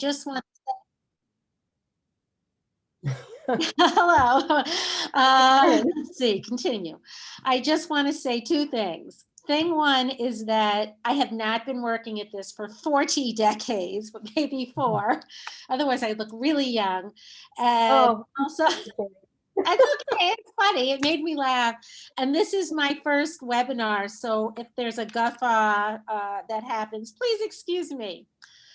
just want hello. Let's see, continue. I just want to say two things. Thing one is that I have not been working at this for 40 decades, but maybe 4. Otherwise, I look really young. And also, it's okay. It's funny. It made me laugh. And this is my first webinar. So if there's a guffaw that happens, please excuse me.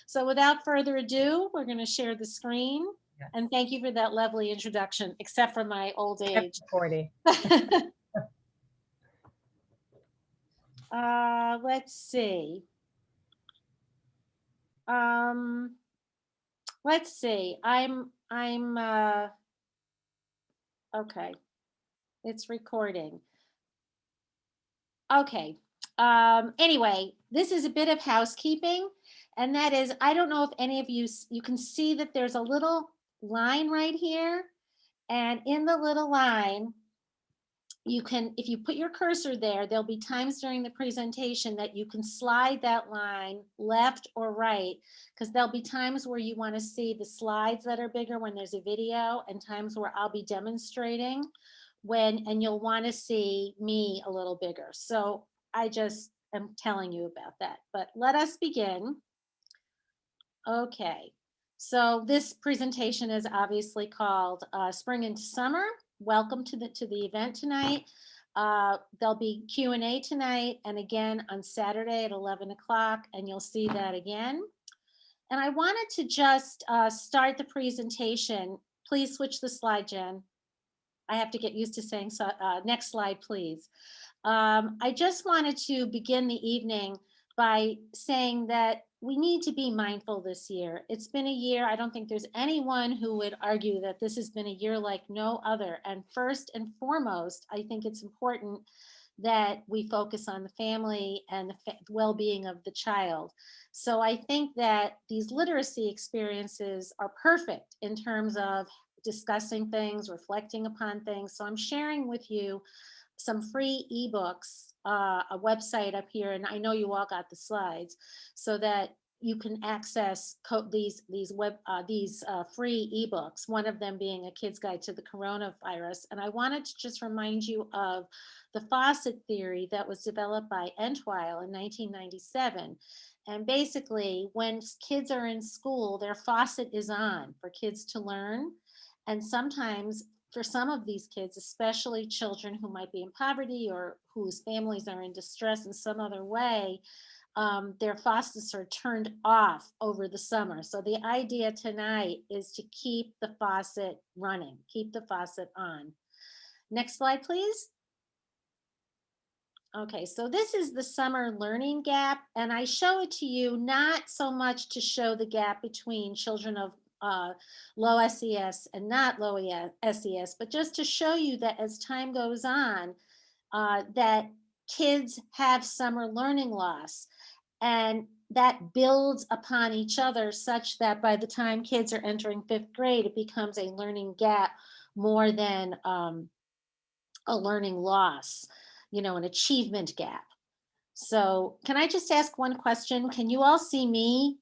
So without further ado, we're going to share the screen. Yes. And thank you for that lovely introduction, except for my old age. 40. Let's see. Let's see. Okay. It's recording. Okay. Anyway, this is a bit of housekeeping. And that is, I don't know if any of you can see that there's a little line right here. And in the little line, you can, if you put your cursor there, there'll be times during the presentation that you can slide that line left or right, because there'll be times where you want to see the slides that are bigger when there's a video, and times where I'll be demonstrating and you'll want to see me a little bigger. So I just am telling you about that, but let us begin. Okay, so this presentation is obviously called Spring into Summer. Welcome to the event tonight. There'll be Q&A tonight and again on Saturday at 11 o'clock, and you'll see that again. And I wanted to just start the presentation. Please switch the slide, Jen. I have to get used to saying so. Next slide, please. I just wanted to begin the evening by saying that we need to be mindful this year. It's been a year, I don't think there's anyone who would argue that this has been a year like no other. And first and foremost, I think it's important that we focus on the family and the well-being of the child. So I think that these literacy experiences are perfect in terms of discussing things, reflecting upon things. So I'm sharing with you some free ebooks, a website up here, and I know you all got the slides, so that you can access these free ebooks, one of them being a kid's guide to the coronavirus. And I wanted to just remind you of the faucet theory that was developed by Entwisle in 1997. And basically, when kids are in school, their faucet is on for kids to learn. And sometimes for some of these kids, especially children who might be in poverty or whose families are in distress in some other way, their faucets are turned off over the summer. So the idea tonight is to keep the faucet running, keep the faucet on. Next slide, please. Okay, so this is the summer learning gap, and I show it to you not so much to show the gap between children of low SES and not low SES, but just to show you that as time goes on, that kids have summer learning loss, and that builds upon each other such that by the time kids are entering 5th grade, it becomes a learning gap more than a learning loss, you know, an achievement gap. So can I just ask one question? Can you all see me?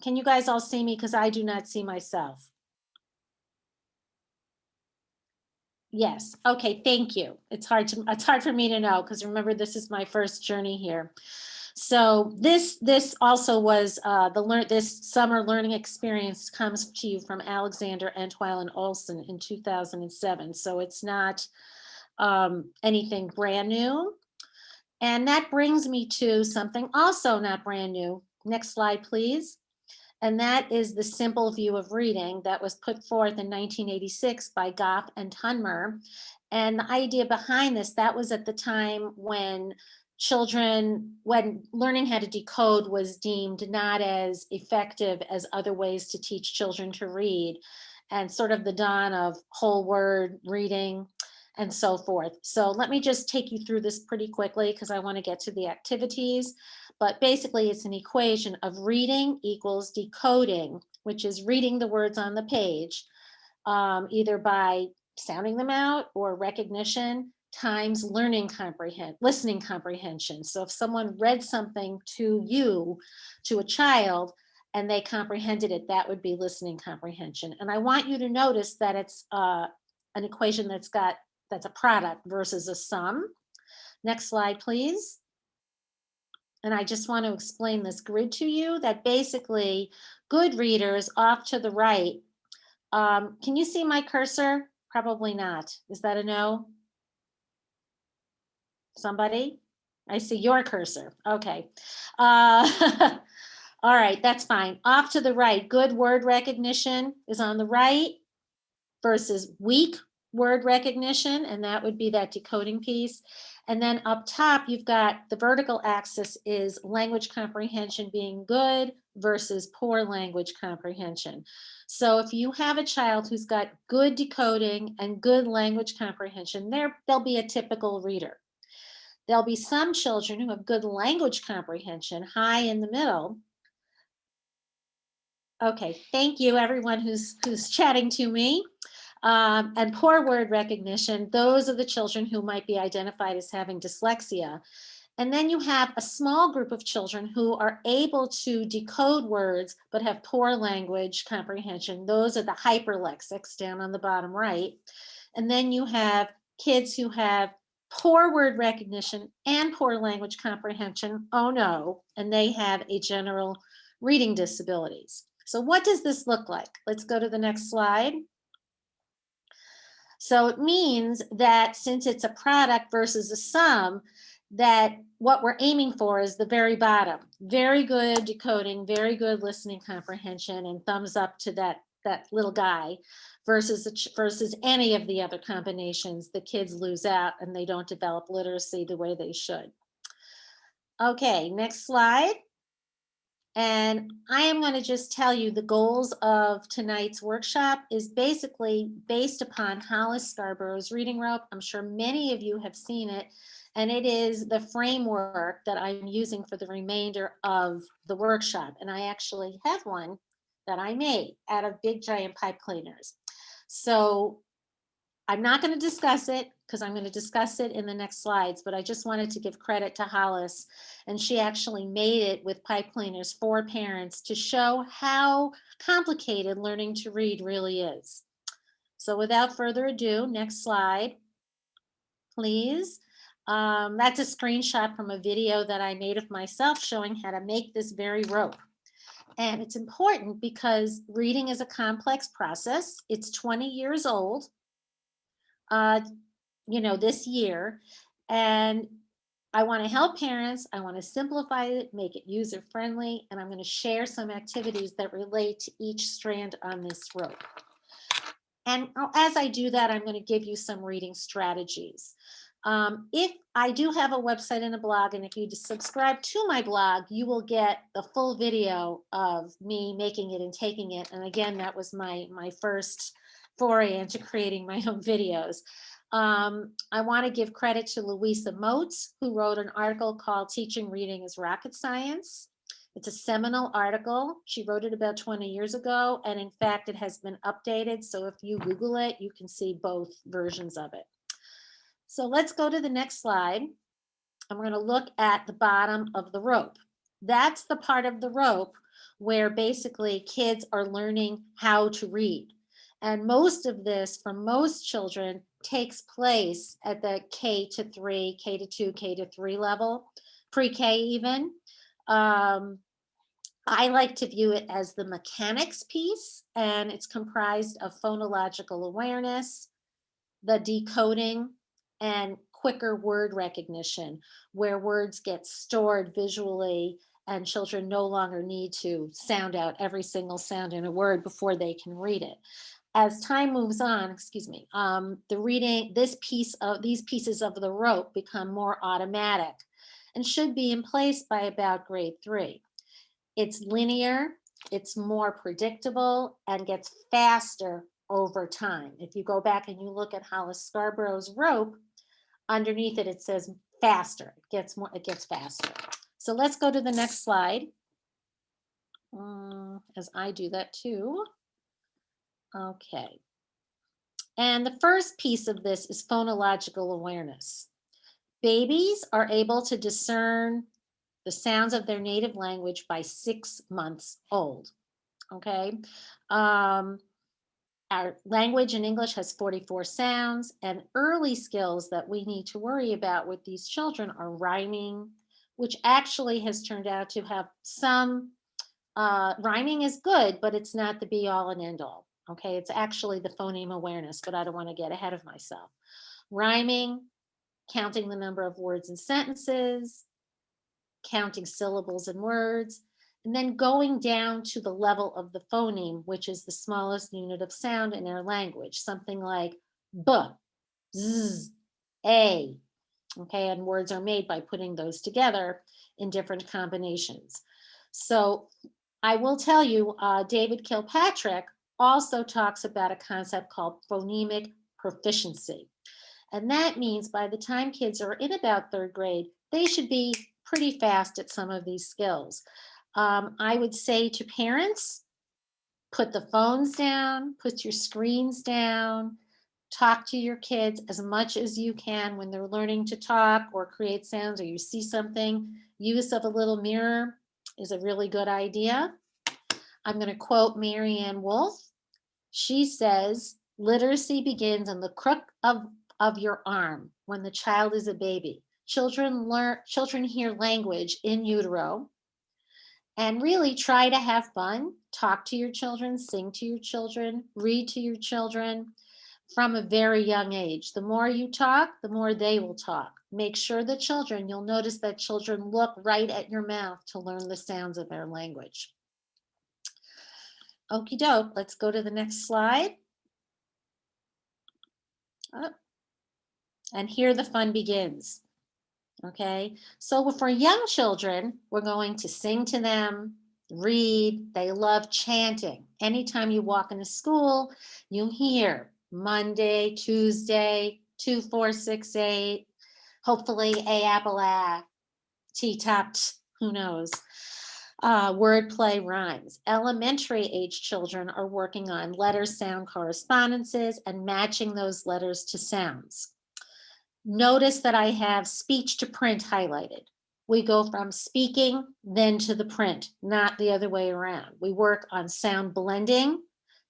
Can you guys all see me? Because I do not see myself. Yes. Okay. Thank you. It's hard for me to know, because remember, this is my first journey here. So this also was this summer learning experience comes to you from Alexander, Entwisle, and Olson in 2007. So it's not anything brand new. And that brings me to something also not brand new. Next slide, please. And that is the simple view of reading that was put forth in 1986 by Goff and Tunmer. And the idea behind this, that was at the time when learning how to decode was deemed not as effective as other ways to teach children to read, and sort of the dawn of whole word reading and so forth. So let me just take you through this pretty quickly, because I want to get to the activities. But basically, it's an equation of reading equals decoding, which is reading the words on the page, either by sounding them out or recognition, times listening comprehension. So if someone read something to you, to a child, and they comprehended it, that would be listening comprehension. And I want you to notice that it's an equation that's a product versus a sum. Next slide, please. And I just want to explain this grid to you, that basically good readers off to the right. Can you see my cursor? Probably not. Is that a no? Somebody? I see your cursor. Okay. All right, that's fine. Off to the right, good word recognition is on the right versus weak word recognition, and that would be that decoding piece. And then up top, you've got the vertical axis is language comprehension being good versus poor language comprehension. So if you have a child who's got good decoding and good language comprehension, they'll be a typical reader. There'll be some children who have good language comprehension, high in the middle. Okay, thank you everyone who's chatting to me. And poor word recognition, those are the children who might be identified as having dyslexia. And then you have a small group of children who are able to decode words but have poor language comprehension. Those are the hyperlexics down on the bottom right. And then you have kids who have poor word recognition and poor language comprehension. Oh no, and they have a general reading disabilities. So what does this look like? Let's go to the next slide. So it means that since it's a product versus a sum, that what we're aiming for is the very bottom. Very good decoding, very good listening comprehension, and thumbs up to that little guy versus any of the other combinations. The kids lose out and they don't develop literacy the way they should. Okay, next slide. And I am going to just tell you the goals of tonight's workshop is basically based upon Hollis Scarborough's reading rope. I'm sure many of you have seen it, and it is the framework that I'm using for the remainder of the workshop. And I actually have one that I made out of big giant pipe cleaners. So I'm not going to discuss it because I'm going to discuss it in the next slides, but I just wanted to give credit to Hollis, and she actually made it with pipe cleaners for parents to show how complicated learning to read really is. So without further ado, next slide, please. That's a screenshot from a video that I made of myself showing how to make this very rope. And it's important because reading is a complex process. It's 20 years old. This year, and I want to help parents. I want to simplify it, make it user friendly, and I'm going to share some activities that relate to each strand on this rope. And as I do that, I'm going to give you some reading strategies. If I do have a website and a blog, and if you subscribe to my blog, you will get the full video of me making it and taking it. And again, that was my first foray into creating my own videos. I want to give credit to Louisa Moats, who wrote an article called Teaching Reading is Rocket Science. It's a seminal article. She wrote it about 20 years ago, and in fact, it has been updated. So if you Google it, you can see both versions of it. So let's go to the next slide. I'm going to look at the bottom of the rope. That's the part of the rope where basically kids are learning how to read. And most of this, for most children, takes place at the K to 3, K to 2, K to 3 level, pre-K even. I like to view it as the mechanics piece, and it's comprised of phonological awareness, the decoding, and quicker word recognition, where words get stored visually and children no longer need to sound out every single sound in a word before they can read it. As time moves on, the reading, these pieces of the rope become more automatic and should be in place by about grade 3. It's linear, it's more predictable, and gets faster over time. If you go back and you look at Hollis Scarborough's rope, underneath it, it says faster. It gets faster. So let's go to the next slide, as I do that too. Okay. And the first piece of this is phonological awareness. Babies are able to discern the sounds of their native language by 6 months old. Okay. Our language in English has 44 sounds, and early skills that we need to worry about with these children are rhyming, which actually has turned out to have some rhyming is good, but it's not the be all and end all. Okay, it's actually the phoneme awareness, but I don't want to get ahead of myself. Rhyming, counting the number of words and sentences, counting syllables and words, and then going down to the level of the phoneme, which is the smallest unit of sound in our language, something like b, z, a. Okay, and words are made by putting those together in different combinations. So I will tell you, David Kilpatrick also talks about a concept called phonemic proficiency. And that means by the time kids are in about 3rd grade, they should be pretty fast at some of these skills. I would say to parents, put the phones down, put your screens down, talk to your kids as much as you can when they're learning to talk or create sounds, or you see something. Use of a little mirror is a really good idea. I'm going to quote Marianne Wolf. She says, literacy begins in the crook of your arm when the child is a baby. Children hear language in utero, and really try to have fun. Talk to your children, sing to your children, read to your children from a very young age. The more you talk, the more they will talk. Make sure the children, you'll notice that children look right at your mouth to learn the sounds of their language. Okie doke, let's go to the next slide. Oh. And here the fun begins. Okay, so for young children, we're going to sing to them, read. They love chanting. Anytime you walk into school, you hear Monday, Tuesday, 2, 4, 6, 8, hopefully A apple a, T topped, who knows. Wordplay rhymes. Elementary age children are working on letter sound correspondences and matching those letters to sounds. Notice that I have speech to print highlighted. We go from speaking then to the print, not the other way around. We work on sound blending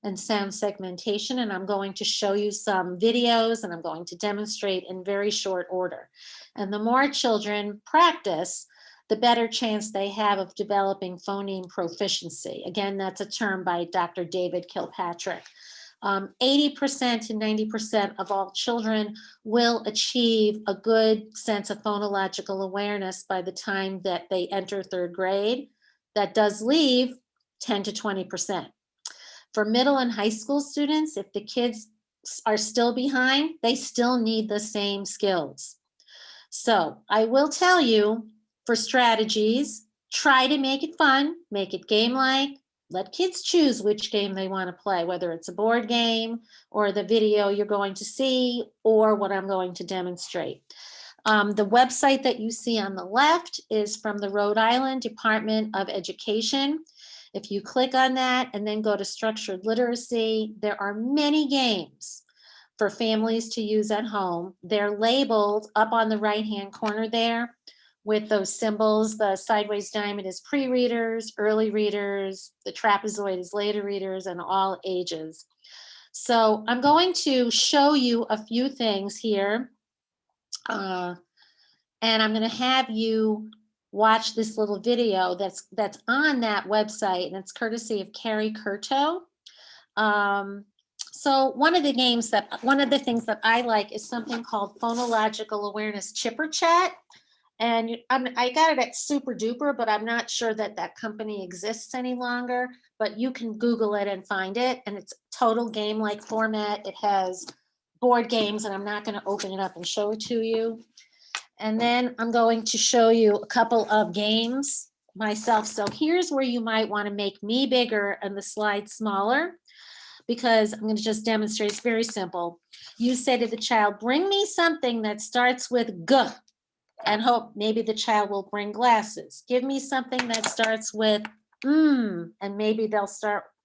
and sound segmentation, and I'm going to show you some videos and I'm going to demonstrate in very short order. And the more children practice, the better chance they have of developing phoneme proficiency. Again, that's a term by Dr. David Kilpatrick. 80% to 90% of all children will achieve a good sense of phonological awareness by the time that they enter 3rd grade. That does leave 10 to 20%. For middle and high school students, if the kids are still behind, they still need the same skills. So I will tell you, for strategies, try to make it fun, make it game-like. Let kids choose which game they want to play, whether it's a board game or the video you're going to see or what I'm going to demonstrate. The website that you see on the left is from the Rhode Island Department of Education. If you click on that and then go to structured literacy, there are many games for families to use at home. They're labeled up on the right-hand corner there with those symbols. The sideways diamond is pre-readers, early readers, the trapezoid is later readers, and all ages. So I'm going to show you a few things here. And I'm going to have you watch this little video that's on that website, and it's courtesy of Carrie Curto. So one of the things that I like is something called Phonological Awareness Chipper Chat. And I got it at Super Duper, but I'm not sure that that company exists any longer, but you can Google it and find it. And it's total game-like format. It has board games, and I'm not going to open it up and show it to you. And then I'm going to show you a couple of games myself. So here's where you might want to make me bigger and the slide smaller, because I'm going to just demonstrate. It's very simple. You say to the child, bring me something that starts with G, and hope maybe the child will bring glasses. Give me something that starts with and maybe they'll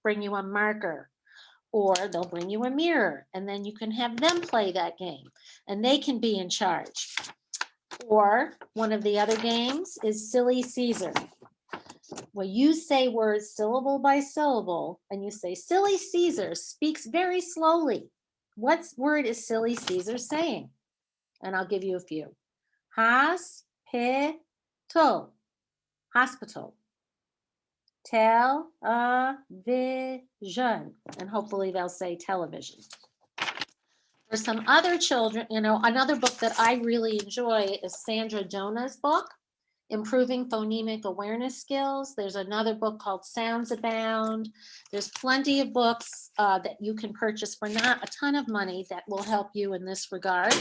bring you a marker, or they'll bring you a mirror, and then you can have them play that game and they can be in charge. Or one of the other games is Silly Caesar, where you say words syllable by syllable, and you say, Silly Caesar speaks very slowly. What word is Silly Caesar saying? And I'll give you a few. Hospital. Hospital. Television. And hopefully they'll say television. For some other children, another book that I really enjoy is Sandra Dona's book, Improving Phonemic Awareness Skills. There's another book called Sounds Abound. There's plenty of books that you can purchase for not a ton of money that will help you in this regard.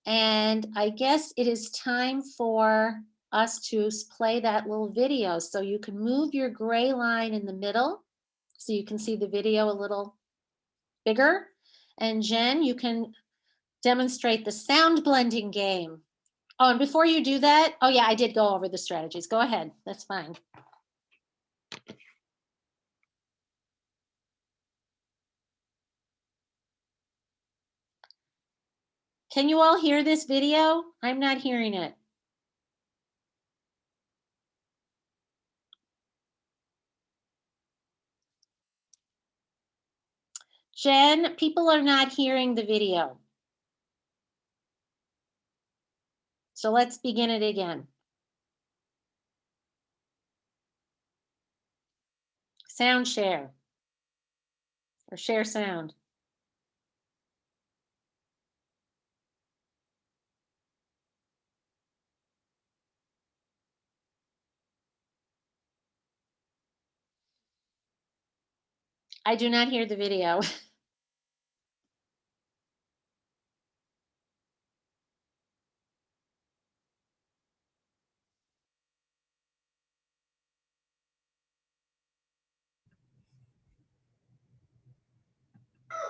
And I guess it is time for us to play that little video. So you can move your gray line in the middle so you can see the video a little bigger. And Jen, you can demonstrate the sound blending game. Oh, and before you do that, oh yeah, I did go over the strategies. Go ahead, that's fine. Can you all hear this video? I'm not hearing it. Jen, people are not hearing the video. So let's begin it again. Sound share. Or share sound. I do not hear the video.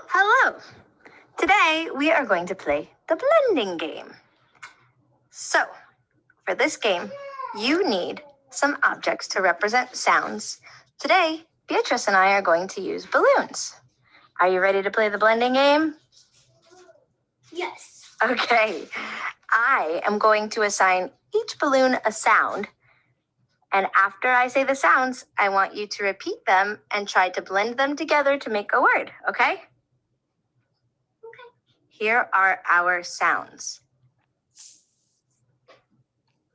Hello! Today we are going to play the blending game. So, for this game, you need some objects to represent sounds. Today, Beatrice and I are going to use balloons. Are you ready to play the blending game? Yes. Okay. I am going to assign each balloon a sound. And after I say the sounds, I want you to repeat them and try to blend them together to make a word, okay? Okay. Here are our sounds.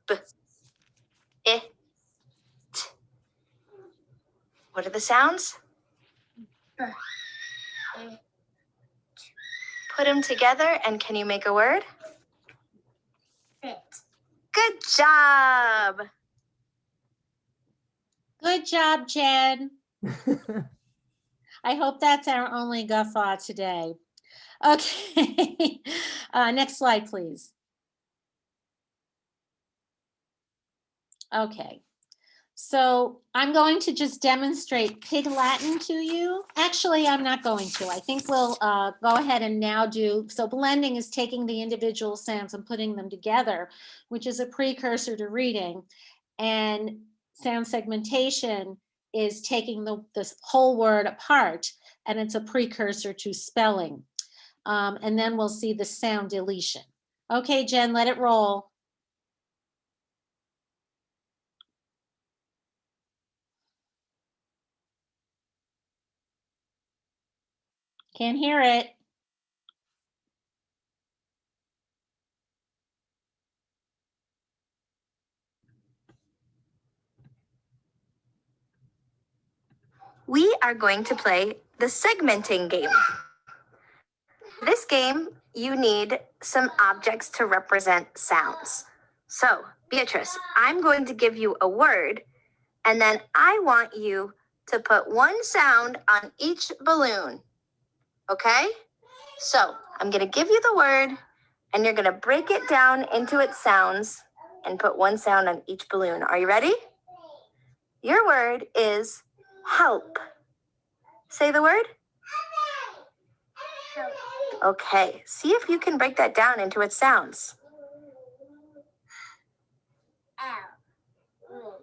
B, I, T. What are the sounds? B, I. Put them together and can you make a word? Fit. Good job! Good job, Jen. I hope that's our only guffaw today. Okay, next slide, please. Okay, so I'm going to just demonstrate Pig Latin to you. Actually, I'm not going to. I think we'll go ahead and now do, so blending is taking the individual sounds and putting them together, which is a precursor to reading. And sound segmentation is taking this whole word apart, and it's a precursor to spelling. And then we'll see the sound deletion. Okay, Jen, let it roll. Can't hear it. We are going to play the segmenting game. This game, you need some objects to represent sounds. So, Beatrice, I'm going to give you a word, and then I want you to put one sound on each balloon. Okay? So, I'm going to give you the word, and you're going to break it down into its sounds and put one sound on each balloon. Are you ready? Your word is help. Say the word. Help. Okay, see if you can break that down into its sounds. L.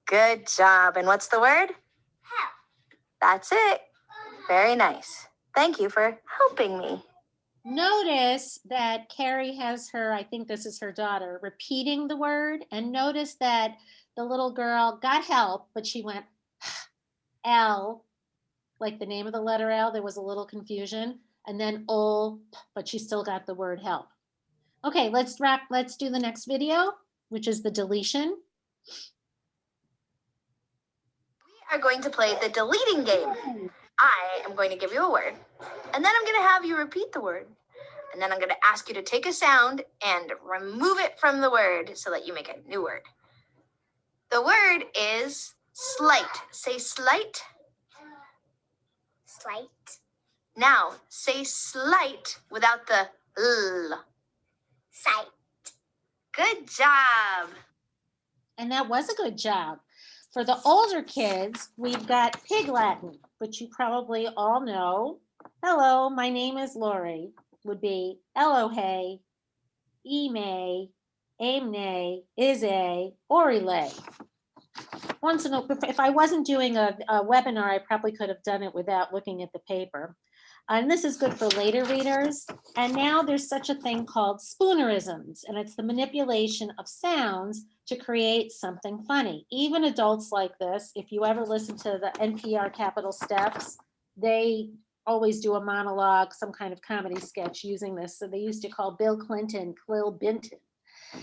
Good job. And what's the word? Help. That's it. Very nice. Thank you for helping me. Notice that Carrie has her, I think this is her daughter, repeating the word, and notice that the little girl got help, but she went L, like the name of the letter L. There was a little confusion, and then O, but she still got the word help. Okay, let's do the next video, which is the deletion. We are going to play the deleting game. I am going to give you a word, and then I'm going to have you repeat the word. And then I'm going to ask you to take a sound and remove it from the word so that you make a new word. The word is slight. Say slight. Slight. Now, say slight without the L. Sight. Good job. And that was a good job. For the older kids, we've got Pig Latin, which you probably all know. Hello, my name is Lori. Would be Elohe, Ime, Aimne, Ize, Orile. Once in a, if I wasn't doing a webinar, I probably could have done it without looking at the paper. And this is good for later readers. And now there's such a thing called spoonerisms, and it's the manipulation of sounds to create something funny. Even adults like this, if you ever listen to the NPR Capital Steps, they always do a monologue, some kind of comedy sketch using this. So they used to call Bill Clinton Quill Binton.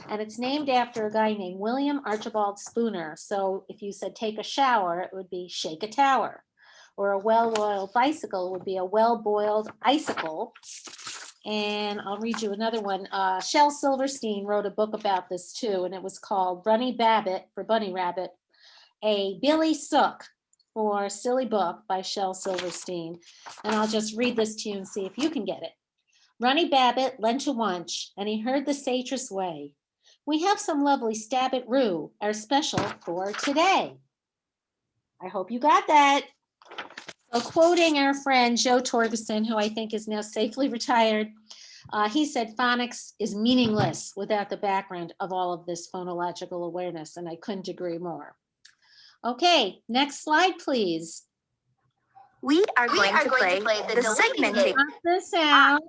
And it's named after a guy named William Archibald Spooner. So if you said take a shower, it would be shake a tower. Or a well-oiled bicycle would be a well-boiled icicle. And I'll read you another one. Shel Silverstein wrote a book about this too, and it was called Runny Babbitt for Bunny Rabbit, a Billy Sook for Silly Book by Shel Silverstein. And I'll just read this to you and see if you can get it. Runny Babbitt lent a wunch, and he heard the satress way. We have some lovely Stabbit Roo, our special for today. I hope you got that. So quoting our friend Joe Torgerson, who I think is now safely retired, he said phonics is meaningless without the background of all of this phonological awareness, and I couldn't agree more. Okay, next slide, please. We are going to play the segmenting. Stop the sound.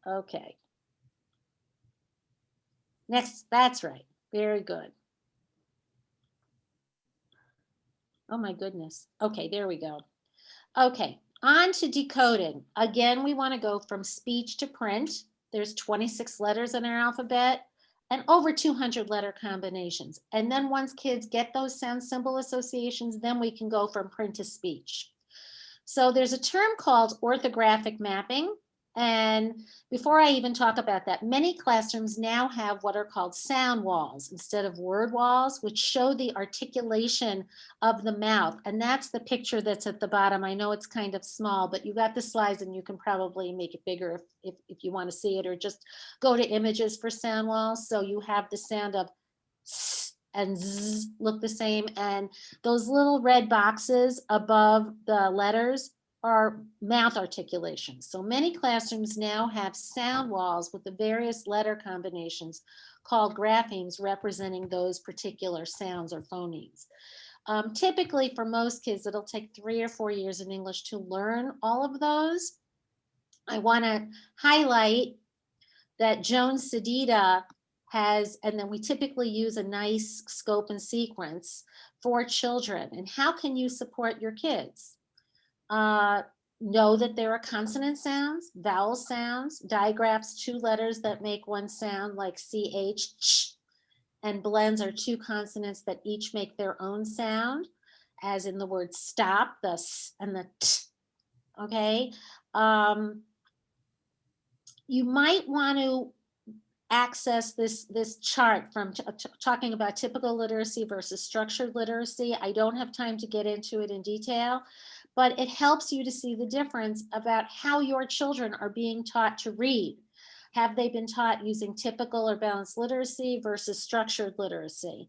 Okay. Next, that's right. Very good. Oh my goodness. Okay, there we go. Okay, on to decoding. Again, we want to go from speech to print. There's 26 letters in our alphabet and over 200 letter combinations. And then once kids get those sound symbol associations, then we can go from print to speech. So there's a term called orthographic mapping. And before I even talk about that, many classrooms now have what are called sound walls instead of word walls, which show the articulation of the mouth. And that's the picture that's at the bottom. I know it's kind of small, but you got the slides and you can probably make it bigger if you want to see it, or just go to images for sound walls. So you have the sound of s and z look the same. And those little red boxes above the letters are mouth articulations. So many classrooms now have sound walls with the various letter combinations called graphemes representing those particular sounds or phonemes. Typically for most kids, it'll take 3 or 4 years in English to learn all of those. I want to highlight that Joan Sedita has, and then we typically use a nice scope and sequence for children. And how can you support your kids? Know that there are consonant sounds, vowel sounds, digraphs, 2 letters that make one sound like CH, ch, and blends are 2 consonants that each make their own sound, as in the word stop, the s and the t, okay? You might want to access this chart from talking about typical literacy versus structured literacy. I don't have time to get into it in detail, but it helps you to see the difference about how your children are being taught to read. Have they been taught using typical or balanced literacy versus structured literacy?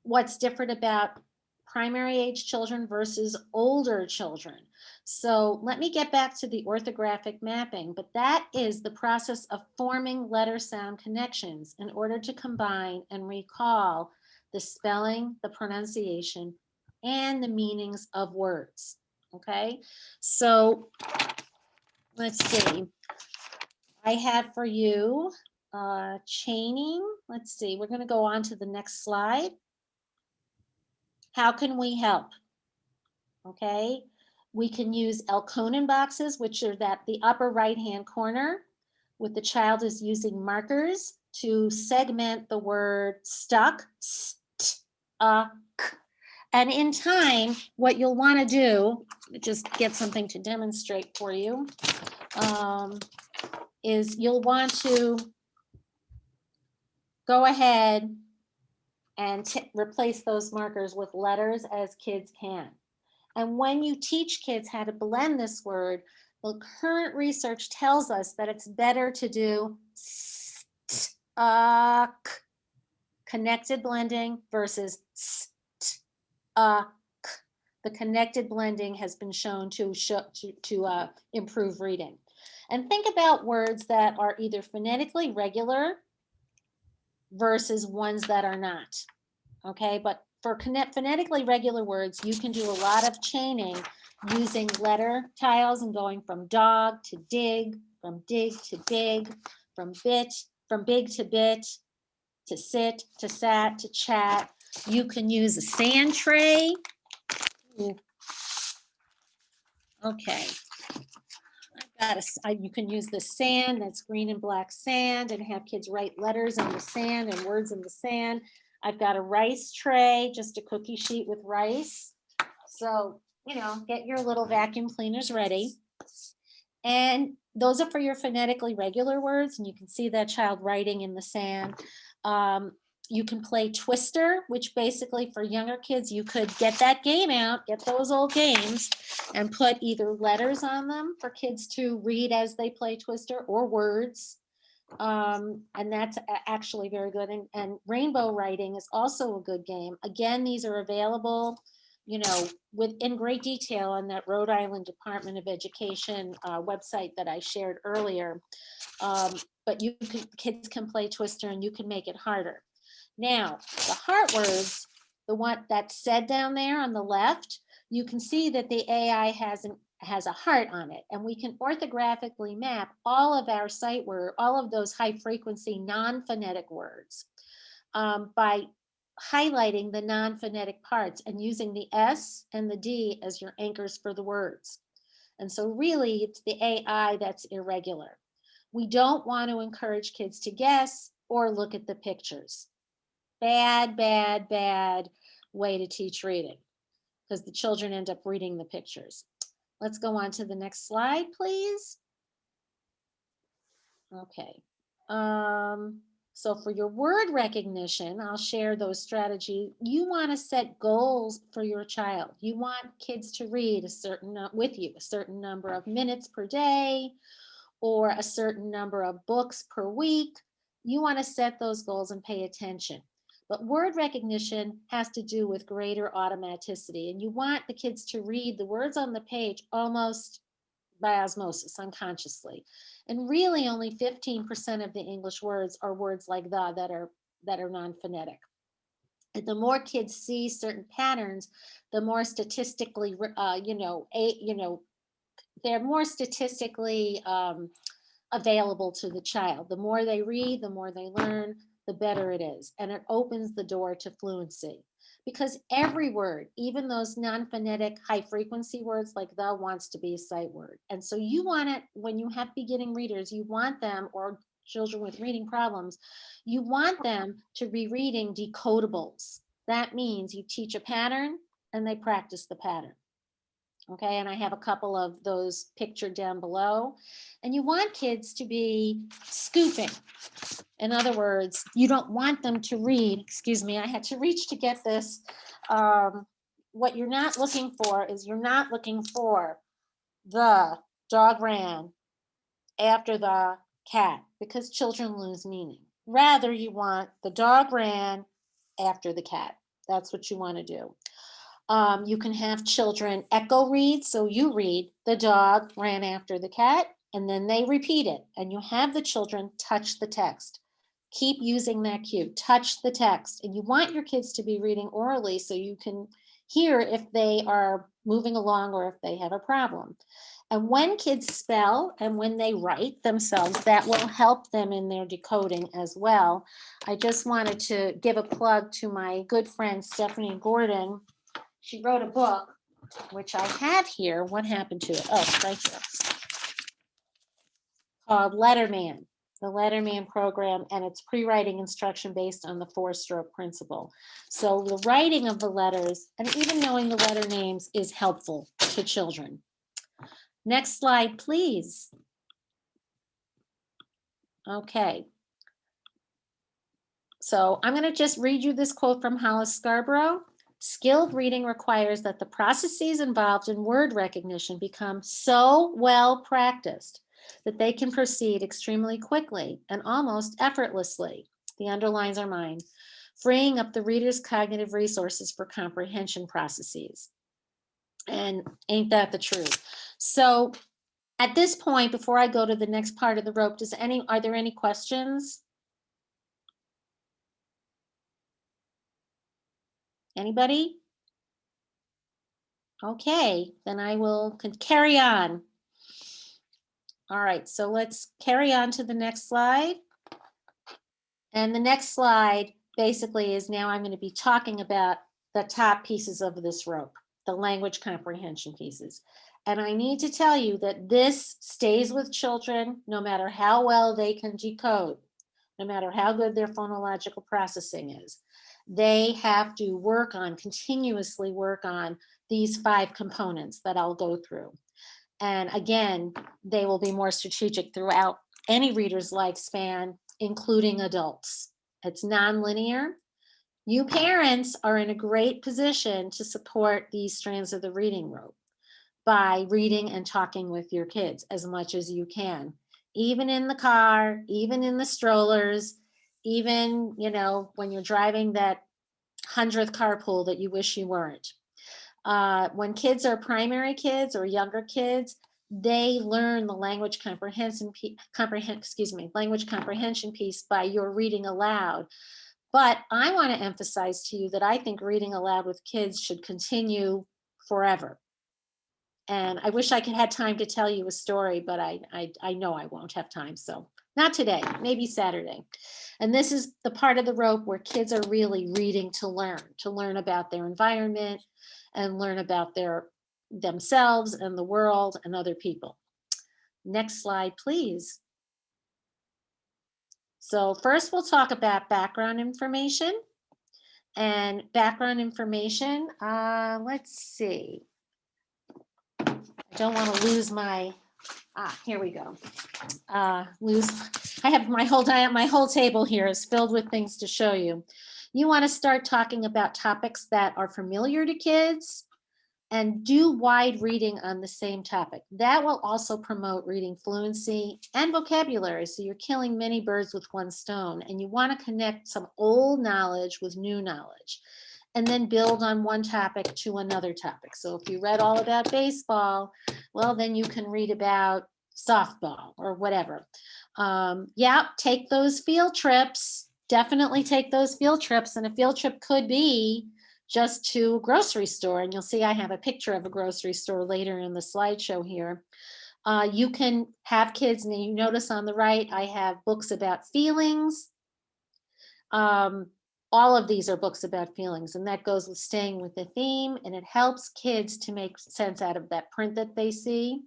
What's different about primary age children versus older children? So let me get back to the orthographic mapping, but that is the process of forming letter sound connections in order to combine and recall the spelling, the pronunciation, and the meanings of words. Okay, so let's see. I have for you chaining. Let's see, we're going to go on to the next slide. How can we help? Okay, we can use Elkonin boxes, which are the upper right-hand corner, with the child is using markers to segment the word stuck, st, k. And in time, what you'll want to do, just get something to demonstrate for you, is you'll want to go ahead and replace those markers with letters as kids can. And when you teach kids how to blend this word, the current research tells us that it's better to do connected blending versus the connected blending has been shown to improve reading. And think about words that are either phonetically regular versus ones that are not. Okay, but for phonetically regular words, you can do a lot of chaining using letter tiles and going from dog to dig, from dig to big, from big to bit, to sit, to sat, to chat. You can use a sand tray. Ooh. Okay. You can use the sand, that's green and black sand, and have kids write letters in the sand and words in the sand. I've got a rice tray, just a cookie sheet with rice. So, get your little vacuum cleaners ready. And those are for your phonetically regular words, and you can see that child writing in the sand. You can play Twister, which basically for younger kids, you could get that game out, get those old games, and put either letters on them for kids to read as they play Twister, or words. And that's actually very good. And rainbow writing is also a good game. Again, these are available, in great detail on that Rhode Island Department of Education website that I shared earlier. But kids can play Twister, and you can make it harder. Now, the heart words, the one that's said down there on the left, you can see that the AI has a heart on it, and we can orthographically map all of our sight word, all of those high frequency non-phonetic words by highlighting the non-phonetic parts and using the S and the D as your anchors for the words. And so really it's the AI that's irregular. We don't want to encourage kids to guess or look at the pictures. Bad, bad, bad way to teach reading, because the children end up reading the pictures. Let's go on to the next slide, please. Okay. So for your word recognition, I'll share those strategies. You want to set goals for your child. You want kids to read a certain number of minutes per day, or a certain number of books per week. You want to set those goals and pay attention. But word recognition has to do with greater automaticity, and you want the kids to read the words on the page almost by osmosis, unconsciously. And really only 15% of the English words are words like that are non-phonetic. And the more kids see certain patterns, the more statistically, they're more statistically available to the child. The more they read, the more they learn, the better it is. And it opens the door to fluency. Because every word, even those non-phonetic high frequency words like the, wants to be a sight word. And so you want it, when you have beginning readers, you want them, or children with reading problems, you want them to be reading decodables. That means you teach a pattern and they practice the pattern. Okay, and I have a couple of those pictured down below. And you want kids to be scooping. In other words, you don't want them to read, excuse me, I had to reach to get this. What you're not looking for is the dog ran after the cat, because children lose meaning. Rather, you want the dog ran after the cat. That's what you want to do. You can have children echo read. So you read, the dog ran after the cat, and then they repeat it. And you have the children touch the text. Keep using that cue, touch the text. And you want your kids to be reading orally so you can hear if they are moving along or if they have a problem. And when kids spell and when they write themselves, that will help them in their decoding as well. I just wanted to give a plug to my good friend, Stephanie Gordon. She wrote a book, which I have here. What happened to it? Oh, it's right here. Called Letterman, the Letterman program, and it's pre-writing instruction based on the 4-stroke principle. So the writing of the letters and even knowing the letter names is helpful to children. Next slide, please. Okay. So I'm going to just read you this quote from Hollis Scarborough. Skilled reading requires that the processes involved in word recognition become so well practiced that they can proceed extremely quickly and almost effortlessly. The underlines are mine, freeing up the reader's cognitive resources for comprehension processes. And ain't that the truth? So at this point, before I go to the next part of the rope, are there any questions? Anybody? Okay, then I will carry on. All right, so let's carry on to the next slide. And the next slide basically is now I'm going to be talking about the top pieces of this rope, the language comprehension pieces. And I need to tell you that this stays with children no matter how well they can decode, no matter how good their phonological processing is. They have to continuously work on these 5 components that I'll go through. And again, they will be more strategic throughout any reader's lifespan, including adults. It's nonlinear. You parents are in a great position to support these strands of the reading rope by reading and talking with your kids as much as you can, even in the car, even in the strollers, even, when you're driving that 100th carpool that you wish you weren't. When kids are primary kids or younger kids, they learn the language comprehension piece by your reading aloud. But I want to emphasize to you that I think reading aloud with kids should continue forever. And I wish I could have time to tell you a story, but I know I won't have time. So not today, maybe Saturday. And this is the part of the rope where kids are really reading to learn about their environment and learn about themselves and the world and other people. Next slide, please. So first we'll talk about background information. And background information, let's see. I don't want to lose my, here we go. I have my whole table here is filled with things to show you. You want to start talking about topics that are familiar to kids and do wide reading on the same topic. That will also promote reading fluency and vocabulary. So you're killing many birds with one stone, and you want to connect some old knowledge with new knowledge and then build on one topic to another topic. So if you read all about baseball, well, then you can read about softball or whatever. Yeah, take those field trips. Definitely take those field trips. And a field trip could be just to a grocery store. And you'll see I have a picture of a grocery store later in the slideshow here. You can have kids, and you notice on the right, I have books about feelings. All of these are books about feelings, and that goes with staying with the theme, and it helps kids to make sense out of that print that they see.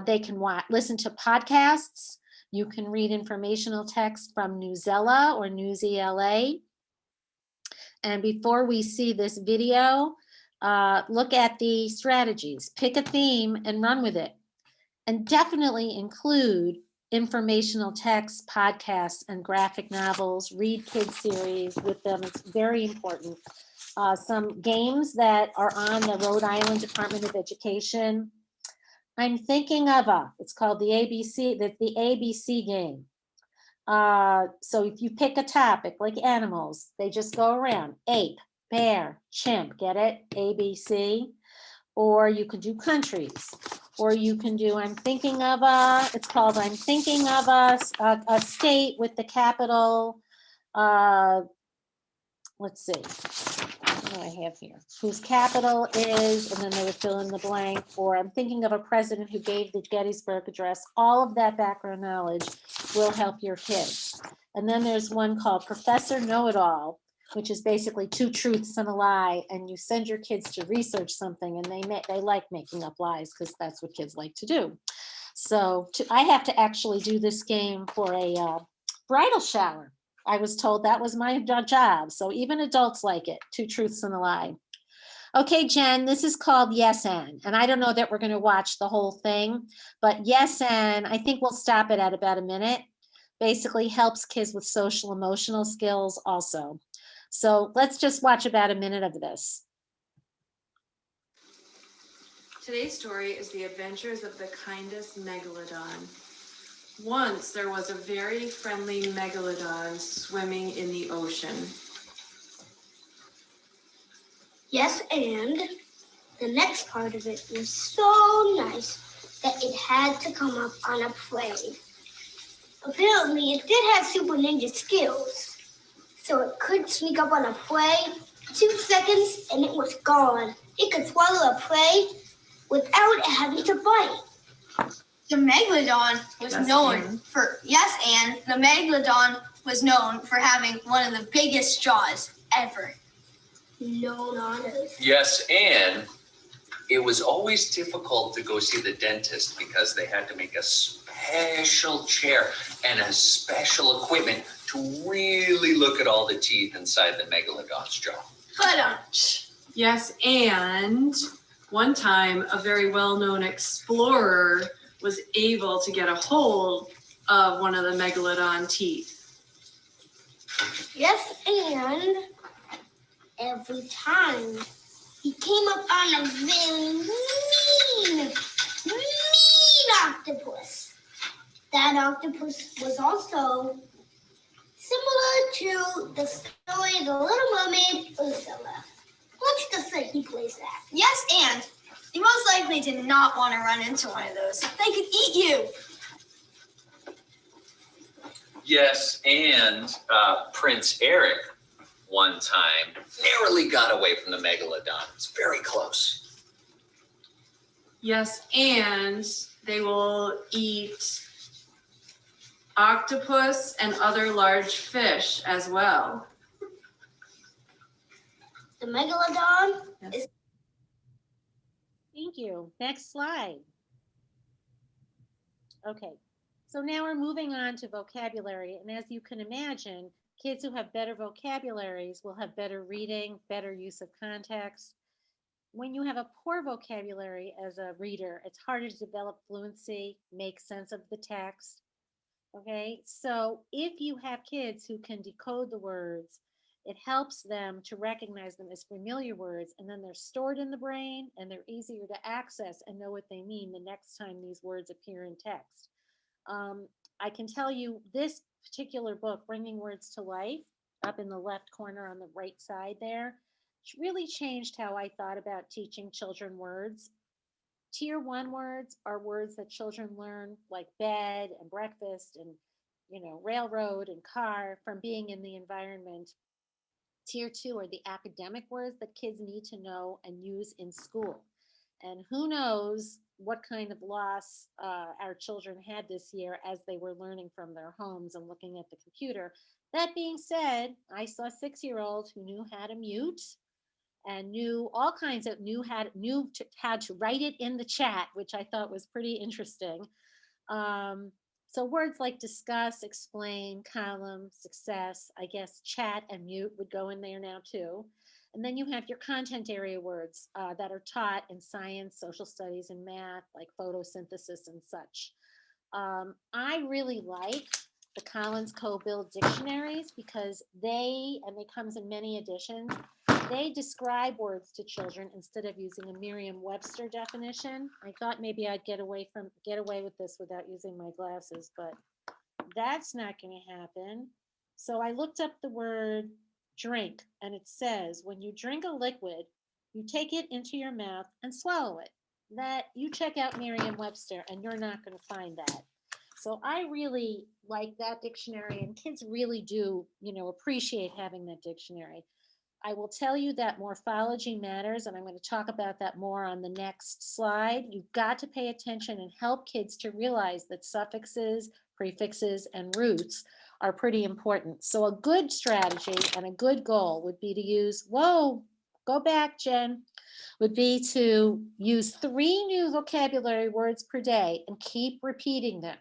They can listen to podcasts. You can read informational text from Newsela or Newsela. And before we see this video, look at the strategies. Pick a theme and run with it. And definitely include informational texts, podcasts, and graphic novels. Read kids series with them. It's very important. Some games that are on the Rhode Island Department of Education. I'm thinking of it's called the ABC game. So if you pick a topic like animals, they just go around: ape, bear, chimp, get it? ABC. Or you could do countries, or you can do, it's called I'm thinking of a state with the capital. Let's see. what do I have here? Whose capital is, and then they would fill in the blank, or I'm thinking of a president who gave the Gettysburg Address. All of that background knowledge will help your kids. And then there's one called Professor Know-It-All, which is basically 2 truths and a lie, and you send your kids to research something, and they like making up lies because that's what kids like to do. So I have to actually do this game for a bridal shower. I was told that was my job. So even adults like it. 2 truths and a lie. Okay, Jen, this is called Yes and I don't know that we're going to watch the whole thing, but yes and I think we'll stop it at about a minute. Basically helps kids with social emotional skills also. So let's just watch about a minute of this. Today's story is the adventures of the kindest megalodon. Once there was a very friendly megalodon swimming in the ocean. Yes, and the next part of it was so nice that it had to come up unafraid. Apparently, it did have super ninja skills, so it could sneak up on a prey. 2 seconds and it was gone. It could swallow a prey without having to bite. The megalodon was known for having one of the biggest jaws ever. Known on Earth. Yes, and it was always difficult to go see the dentist because they had to make a special chair and a special equipment to really look at all the teeth inside the megalodon's jaw. Yes, and one time a very well-known explorer was able to get a hold of one of the megalodon teeth. Yes, and every time he came up on a very mean octopus. That octopus was also similar to the story of the Little Mermaid, Ursula. Let's just say he plays that. Yes, and you most likely did not want to run into one of those. They could eat you. Yes, and Prince Eric one time narrowly got away from the megalodon. It's very close. Yes, and they will eat octopus and other large fish as well. The megalodon Yes. is Thank you. Next slide. Okay, so now we're moving on to vocabulary. And as you can imagine, kids who have better vocabularies will have better reading, better use of context. When you have a poor vocabulary as a reader, it's harder to develop fluency, make sense of the text. Okay, so if you have kids who can decode the words, it helps them to recognize them as familiar words, and then they're stored in the brain and they're easier to access and know what they mean the next time these words appear in text. I can tell you this particular book, Bringing Words to Life, up in the left corner on the right side there, really changed how I thought about teaching children words. Tier 1 words are words that children learn, like bed and breakfast and railroad and car, from being in the environment. Tier 2 are the academic words that kids need to know and use in school. And who knows what kind of loss our children had this year as they were learning from their homes and looking at the computer. That being said, I saw a 6-year-old who knew how to mute and knew all kinds of how to write it in the chat, which I thought was pretty interesting. So words like discuss, explain, column, success, I guess chat and mute would go in there now too. And then you have your content area words that are taught in science, social studies, and math, like photosynthesis and such. I really like the Collins Co-Build dictionaries because they comes in many editions, they describe words to children instead of using a Merriam-Webster definition. I thought maybe I'd get away with this without using my glasses, but that's not going to happen. So I looked up the word drink, and it says when you drink a liquid, you take it into your mouth and swallow it. That you check out Merriam-Webster and you're not going to find that. So I really like that dictionary, and kids really do, appreciate having that dictionary. I will tell you that morphology matters, and I'm going to talk about that more on the next slide. You've got to pay attention and help kids to realize that suffixes, prefixes, and roots are pretty important. So a good strategy and a good goal would be to use, whoa, go back, Jen, would be to use 3 new vocabulary words per day and keep repeating them.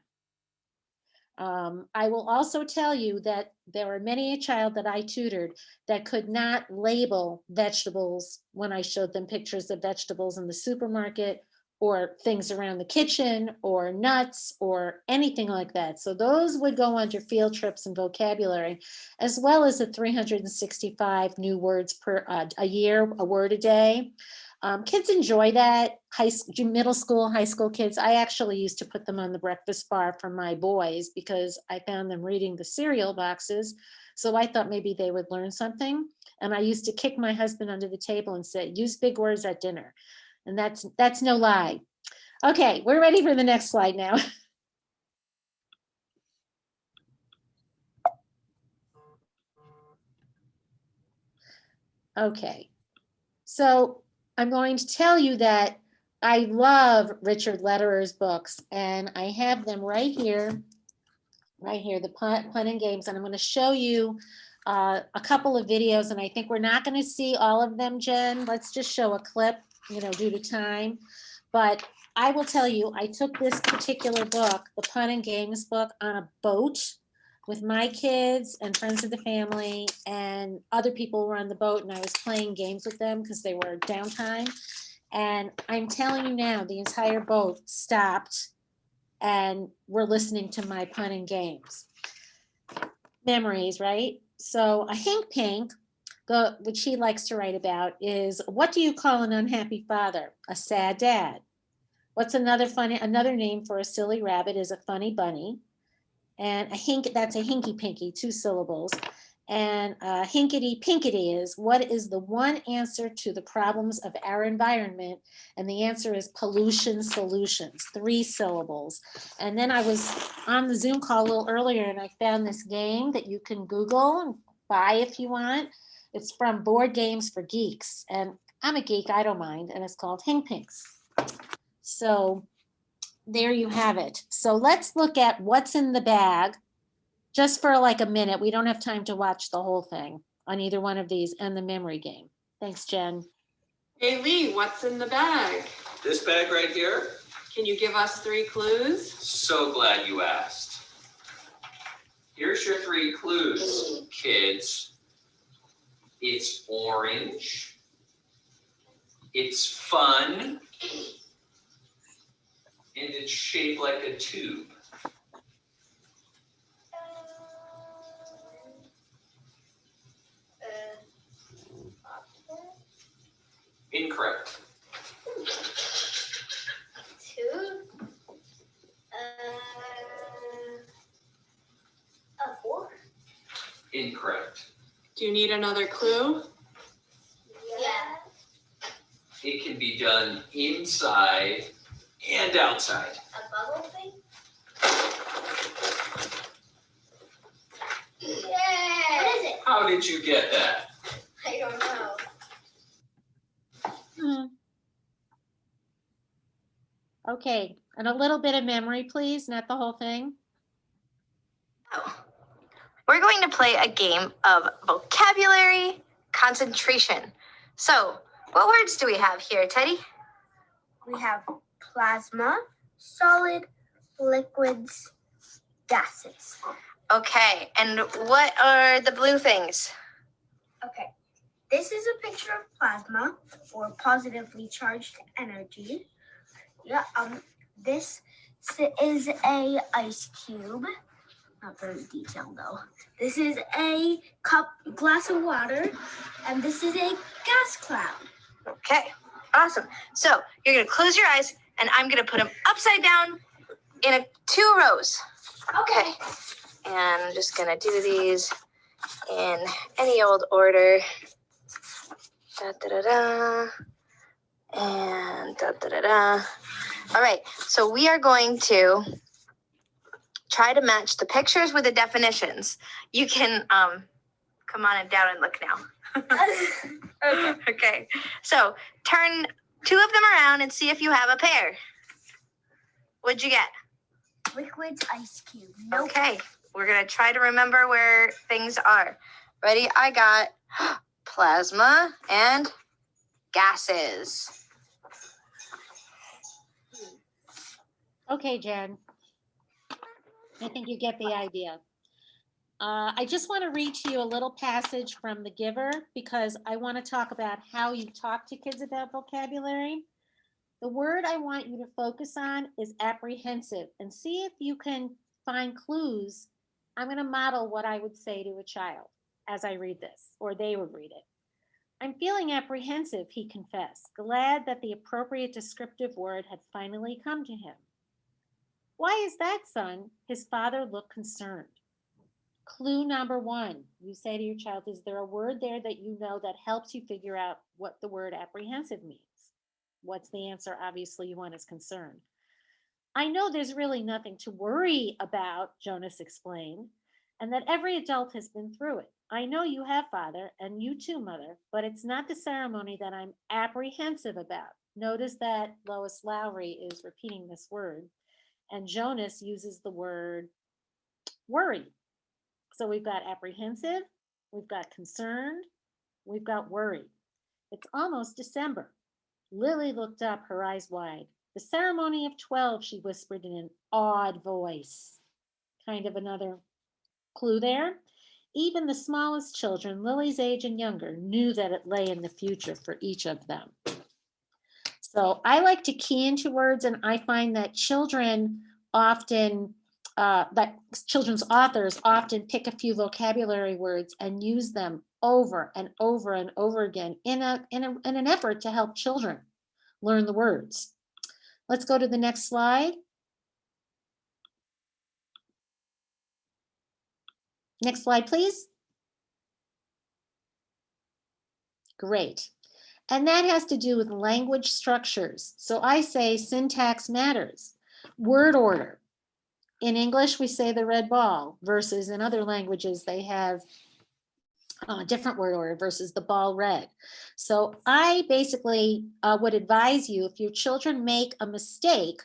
I will also tell you that there were many a child that I tutored that could not label vegetables when I showed them pictures of vegetables in the supermarket or things around the kitchen or nuts or anything like that. So those would go under field trips and vocabulary, as well as the 365 new words per a year, a word a day. Kids enjoy that. Middle school, high school kids, I actually used to put them on the breakfast bar for my boys because I found them reading the cereal boxes. So I thought maybe they would learn something. And I used to kick my husband under the table and say, use big words at dinner. And that's no lie. Okay, we're ready for the next slide now. Okay, so I'm going to tell you that I love Richard Lederer's books, and I have them right here, the Pun and Games, and I'm going to show you a couple of videos, and I think we're not going to see all of them, Jen. Let's just show a clip, due to time. But I will tell you, I took this particular book, the Pun and Games book, on a boat with my kids and friends of the family, and other people were on the boat, and I was playing games with them because they were downtime. And I'm telling you now, the entire boat stopped and we're listening to my Pun and Games. Memories, right? So a hink pink, which he likes to write about, is what do you call an unhappy father? A sad dad. What's another name for a silly rabbit is a funny bunny. And that's a hinky pinky, 2 syllables. And hinkety pinkety is what is the one answer to the problems of our environment? And the answer is pollution solutions, 3 syllables. And then I was on the Zoom call a little earlier and I found this game that you can Google and buy if you want. It's from Board Games for Geeks. And I'm a geek, I don't mind. And it's called Hink Pinks. So there you have it. So let's look at what's in the bag. Just for like a minute, we don't have time to watch the whole thing on either one of these and the memory game. Thanks, Jen. Hey Lee, what's in the bag? This bag right here? Can you give us 3 clues? So glad you asked. Here's your 3 clues, kids. It's orange. It's fun. And it's shaped like a tube. Incorrect. 2. A 4. Incorrect. Do you need another clue? Yeah. It can be done inside and outside. A bubble thing? Yeah. What is it? How did you get that? I don't know. Okay, and a little bit of memory, please, not the whole thing. We're going to play a game of vocabulary concentration. So, what words do we have here, Teddy? We have plasma, solid, liquids, gases. Okay, and what are the blue things? Okay, this is a picture of plasma, or positively charged energy. Yeah, this is a ice cube. Not very detailed though. This is a glass of water, and this is a gas cloud. Okay, awesome. So you're gonna close your eyes, and I'm gonna put them upside down in 2 rows. Okay. And I'm just gonna do these in any old order. Da da da da. And da da da da. All right, so we are going to try to match the pictures with the definitions. You can come on and down and look now. Okay. Okay, so turn 2 of them around and see if you have a pair. What'd you get? Liquid's ice cube. Nope. Okay, we're gonna try to remember where things are. Ready? I got plasma and gases. Okay, Jen. I think you get the idea. I just want to read to you a little passage from The Giver because I want to talk about how you talk to kids about vocabulary. The word I want you to focus on is apprehensive, and see if you can find clues. I'm going to model what I would say to a child as I read this, or they would read it. I'm feeling apprehensive, he confessed, glad that the appropriate descriptive word had finally come to him. Why is that, son? His father looked concerned. Clue number 1, you say to your child, is there a word there that you know that helps you figure out what the word apprehensive means? What's the answer? Obviously, you want is concerned. I know there's really nothing to worry about, Jonas explained, and that every adult has been through it. I know you have, father, and you too, mother, but it's not the ceremony that I'm apprehensive about. Notice that Lois Lowry is repeating this word, and Jonas uses the word worry. So we've got apprehensive, we've got concerned, we've got worried. It's almost December. Lily looked up, her eyes wide. The ceremony of 12, she whispered in an awed voice. Kind of another clue there. Even the smallest children, Lily's age and younger, knew that it lay in the future for each of them. So I like to key into words, and I find that children often that children's authors often pick a few vocabulary words and use them over and over and over again in an effort to help children learn the words. Let's go to the next slide. Next slide, please. Great. And that has to do with language structures. So I say syntax matters. Word order. In English, we say the red ball, versus in other languages, they have a different word order versus the ball red. So I basically would advise you, if your children make a mistake,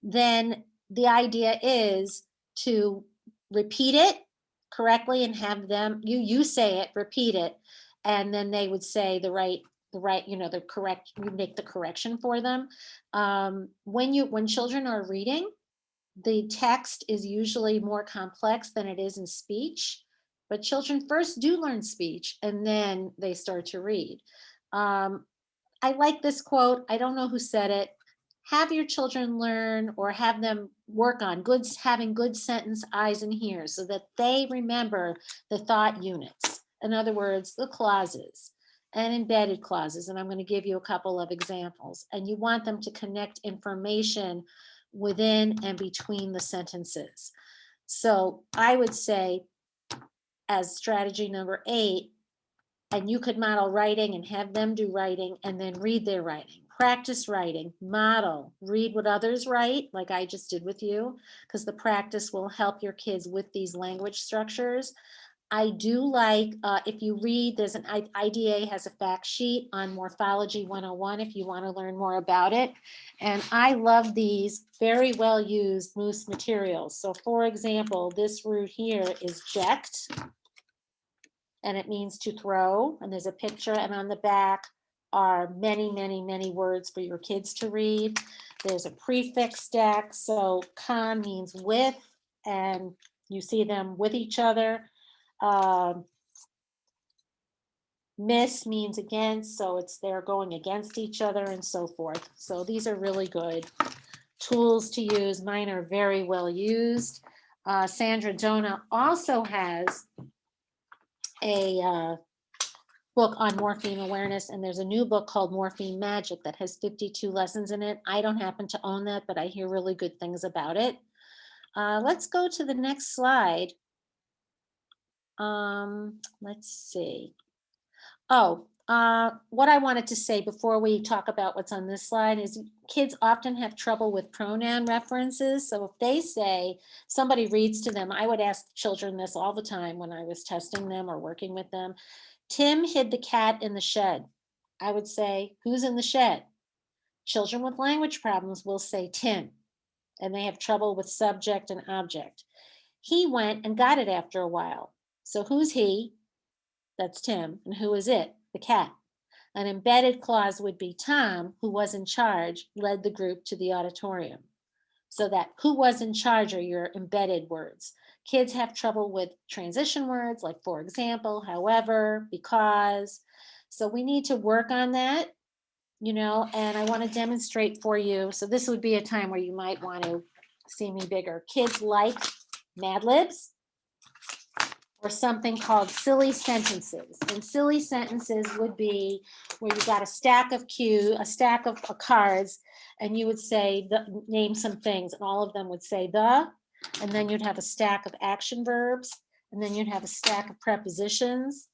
then the idea is to repeat it correctly and have them, you say it, repeat it, and then they would say the right, the correct, you make the correction for them. When children are reading, the text is usually more complex than it is in speech, but children first do learn speech and then they start to read. I like this quote. I don't know who said it. Have your children learn or have them work on having good sentence eyes and ears so that they remember the thought units. In other words, the clauses and embedded clauses. And I'm going to give you a couple of examples. And you want them to connect information within and between the sentences. So I would say, as strategy number 8, and you could model writing and have them do writing and then read their writing. Practice writing, model, read what others write, like I just did with you, because the practice will help your kids with these language structures. I do like, if you read, there's an IDA has a fact sheet on Morphology 101 if you want to learn more about it. And I love these very well used Moose materials. So for example, this root here is ject, and it means to throw. And there's a picture, and on the back are many, many, many words for your kids to read. There's a prefix deck. So con means with, and you see them with each other. Miss means against, so they're going against each other and so forth. So these are really good tools to use. Mine are very well used. Sandra Dona also has a book on morpheme awareness, and there's a new book called Morpheme Magic that has 52 lessons in it. I don't happen to own that, but I hear really good things about it. Let's go to the next slide. Let's see. Oh, what I wanted to say before we talk about what's on this slide is kids often have trouble with pronoun references. So if they say somebody reads to them, I would ask children this all the time when I was testing them or working with them. Tim hid the cat in the shed. I would say, who's in the shed? Children with language problems will say Tim, and they have trouble with subject and object. He went and got it after a while. So who's he? That's Tim. And who is it? The cat. An embedded clause would be Tom, who was in charge, led the group to the auditorium. So that who was in charge are your embedded words. Kids have trouble with transition words like for example, however, because. So we need to work on that, you know, and I want to demonstrate for you. So this would be a time where you might want to see me bigger. Kids like Mad Libs or something called silly sentences. And silly sentences would be where you got a stack of cards, and you would say, name some things, and all of them would say the, and then you'd have a stack of action verbs, and then you'd have a stack of prepositions,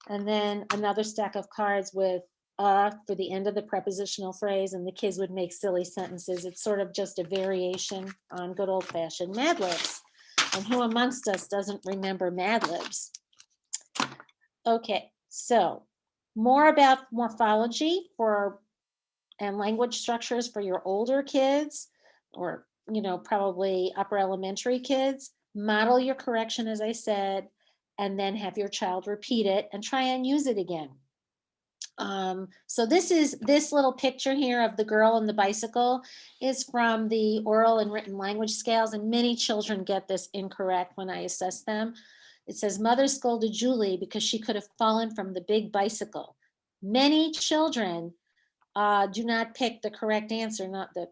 and then another stack of cards with for the end of the prepositional phrase, and the kids would make silly sentences. It's sort of just a variation on good old-fashioned Mad Libs. And who amongst us doesn't remember Mad Libs? Okay, so more about morphology and language structures for your older kids, or you know, probably upper elementary kids. Model your correction, as I said, and then have your child repeat it and try and use it again. So this little picture here of the girl and the bicycle is from the oral and written language scales, and many children get this incorrect when I assess them. It says, mother scolded Julie because she could have fallen from the big bicycle. Many children do not pick the correct answer, not the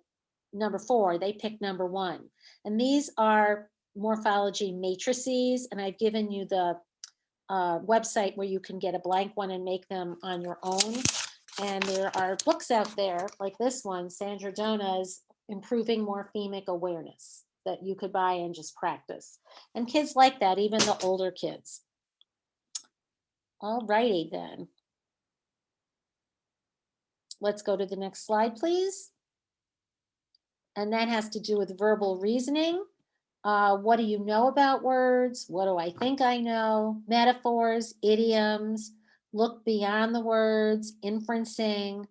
number 4, they pick number 1. And these are morphology matrices, and I've given you the website where you can get a blank one and make them on your own. And there are books out there like this one, Sandra Dona's Improving Morphemic Awareness, that you could buy and just practice. And kids like that, even the older kids. All righty then. Let's go to the next slide, please. And that has to do with verbal reasoning. What do you know about words? What do I think I know? Metaphors, idioms, look beyond the words, inferencing,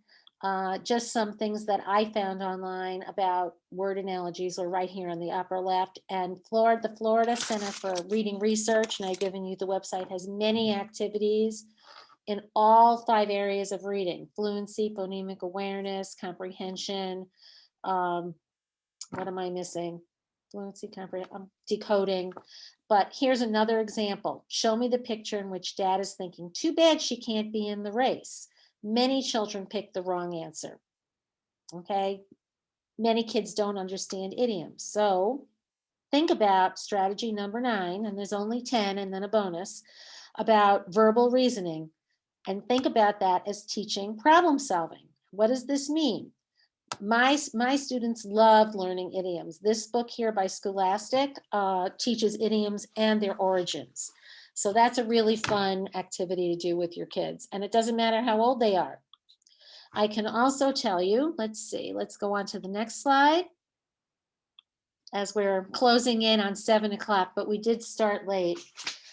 just some things that I found online about word analogies are right here in the upper left. And the Florida Center for Reading Research, and I've given you the website, has many activities in all 5 areas of reading: fluency, phonemic awareness, comprehension. What am I missing? Fluency, comprehension, decoding. But here's another example. Show me the picture in which dad is thinking, too bad she can't be in the race. Many children pick the wrong answer. Okay. Many kids don't understand idioms. So think about strategy number 9, and there's only 10 and then a bonus, about verbal reasoning. And think about that as teaching problem solving. What does this mean? My students love learning idioms. This book here by Scholastic teaches idioms and their origins. So that's a really fun activity to do with your kids. And it doesn't matter how old they are. I can also tell you, let's go on to the next slide, as we're closing in on 7 o'clock, but we did start late.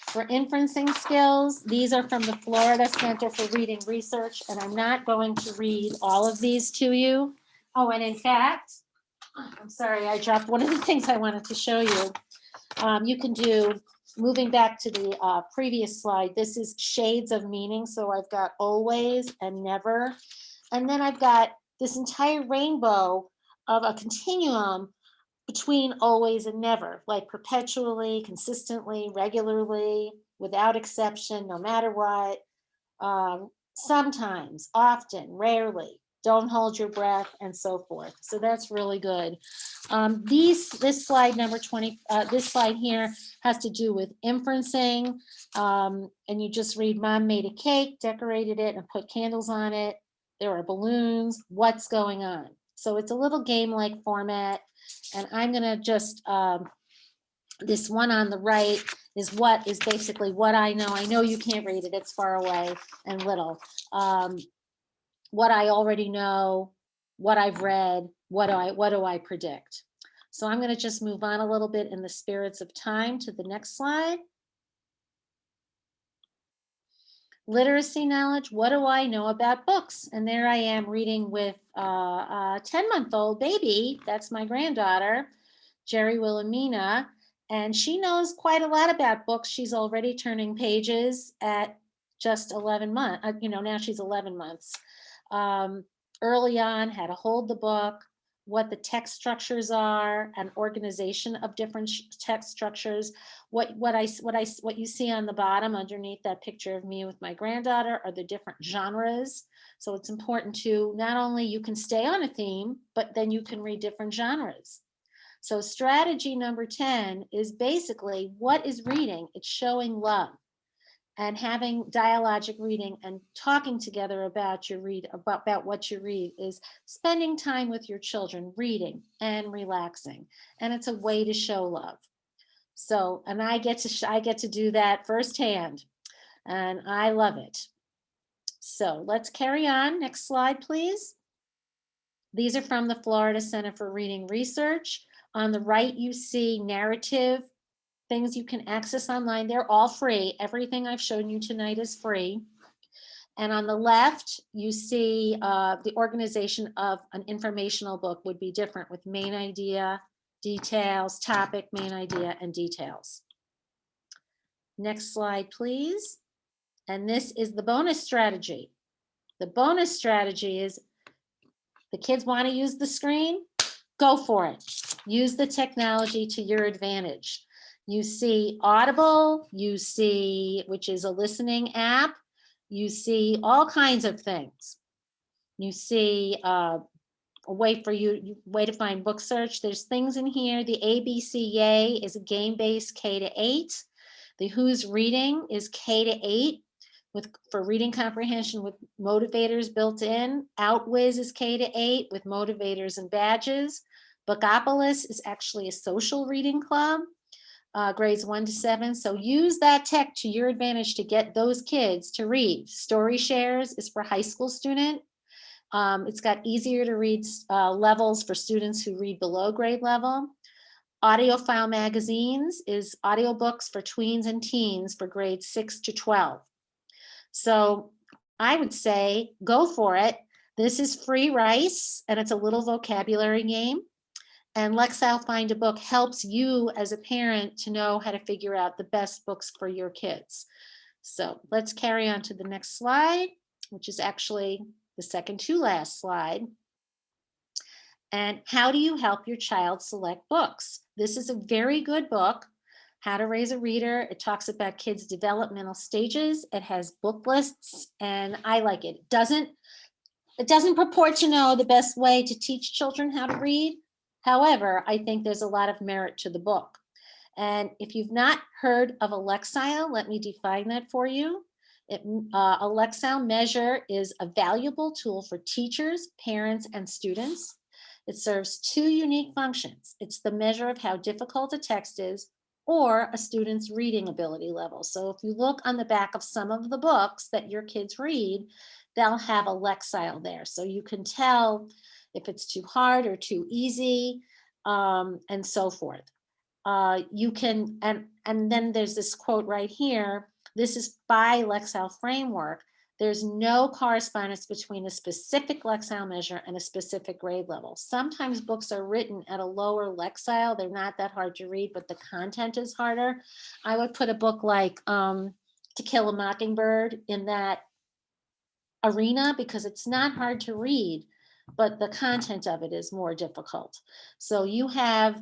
For inferencing skills, these are from the Florida Center for Reading Research, and I'm not going to read all of these to you. Oh, and in fact, I'm sorry, I dropped one of the things I wanted to show you. You can do, moving back to the previous slide, this is shades of meaning. So I've got always and never. And then I've got this entire rainbow of a continuum between always and never, like perpetually, consistently, regularly, without exception, no matter what, sometimes, often, rarely, don't hold your breath, and so forth. So that's really good. This slide number 20, this slide here has to do with inferencing, and you just read, Mom made a cake, decorated it, and put candles on it. There are balloons. What's going on? So it's a little game-like format, and I'm gonna just, this one on the right is basically what I know. I know you can't read it, it's far away and little. What I already know, what I've read, what do I predict? So I'm gonna just move on a little bit in the spirits of time to the next slide. Literacy knowledge, what do I know about books? And there I am reading with a 10-month-old baby. That's my granddaughter, Jerry Wilhelmina, and she knows quite a lot about books. She's already turning pages at just 11 months. Now she's 11 months. Early on, how to hold the book, what the text structures are, an organization of different text structures. What you see on the bottom underneath that picture of me with my granddaughter are the different genres. So it's important to not only you can stay on a theme, but then you can read different genres. So strategy number 10 is basically, what is reading? It's showing love and having dialogic reading and talking together about about what you read is spending time with your children, reading and relaxing. And it's a way to show love. So, and I get to do that firsthand, and I love it. So let's carry on. Next slide, please. These are from the Florida Center for Reading Research. On the right, you see narrative, things you can access online. They're all free. Everything I've shown you tonight is free. And on the left, you see the organization of an informational book would be different with main idea, details, topic, main idea, and details. Next slide, please. And this is the bonus strategy. The bonus strategy is the kids want to use the screen, go for it. Use the technology to your advantage. You see Audible, you see, which is a listening app. You see all kinds of things. You see a way to find book search. There's things in here. The ABCA is a game-based K-8. The Who's Reading is K-8 for reading comprehension with motivators built in. Outwiz is K-8 with motivators and badges. Bookopolis is actually a social reading club, grades 1 to 7. So use that tech to your advantage to get those kids to read. Story Shares is for high school student. It's got easier to read levels for students who read below grade level. Audiophile Magazines is audiobooks for tweens and teens for grades 6 to 12. So I would say go for it. This is free rice, and it's a little vocabulary game. And Lexile Find a Book helps you as a parent to know how to figure out the best books for your kids. So let's carry on to the next slide, which is actually the second to last slide. And how do you help your child select books? This is a very good book, How to Raise a Reader. It talks about kids' developmental stages. It has book lists, and I like it. It doesn't purport to know the best way to teach children how to read. However, I think there's a lot of merit to the book. And if you've not heard of a Lexile, let me define that for you. A Lexile measure is a valuable tool for teachers, parents, and students. It serves two unique functions. It's the measure of how difficult a text is or a student's reading ability level. So if you look on the back of some of the books that your kids read, they'll have a Lexile there. So you can tell if it's too hard or too easy, and so forth. You can, and then there's this quote right here. This is by Lexile Framework. There's no correspondence between a specific Lexile measure and a specific grade level. Sometimes books are written at a lower Lexile. They're not that hard to read, but the content is harder. I would put a book like To Kill a Mockingbird in that arena because it's not hard to read, but the content of it is more difficult. So you have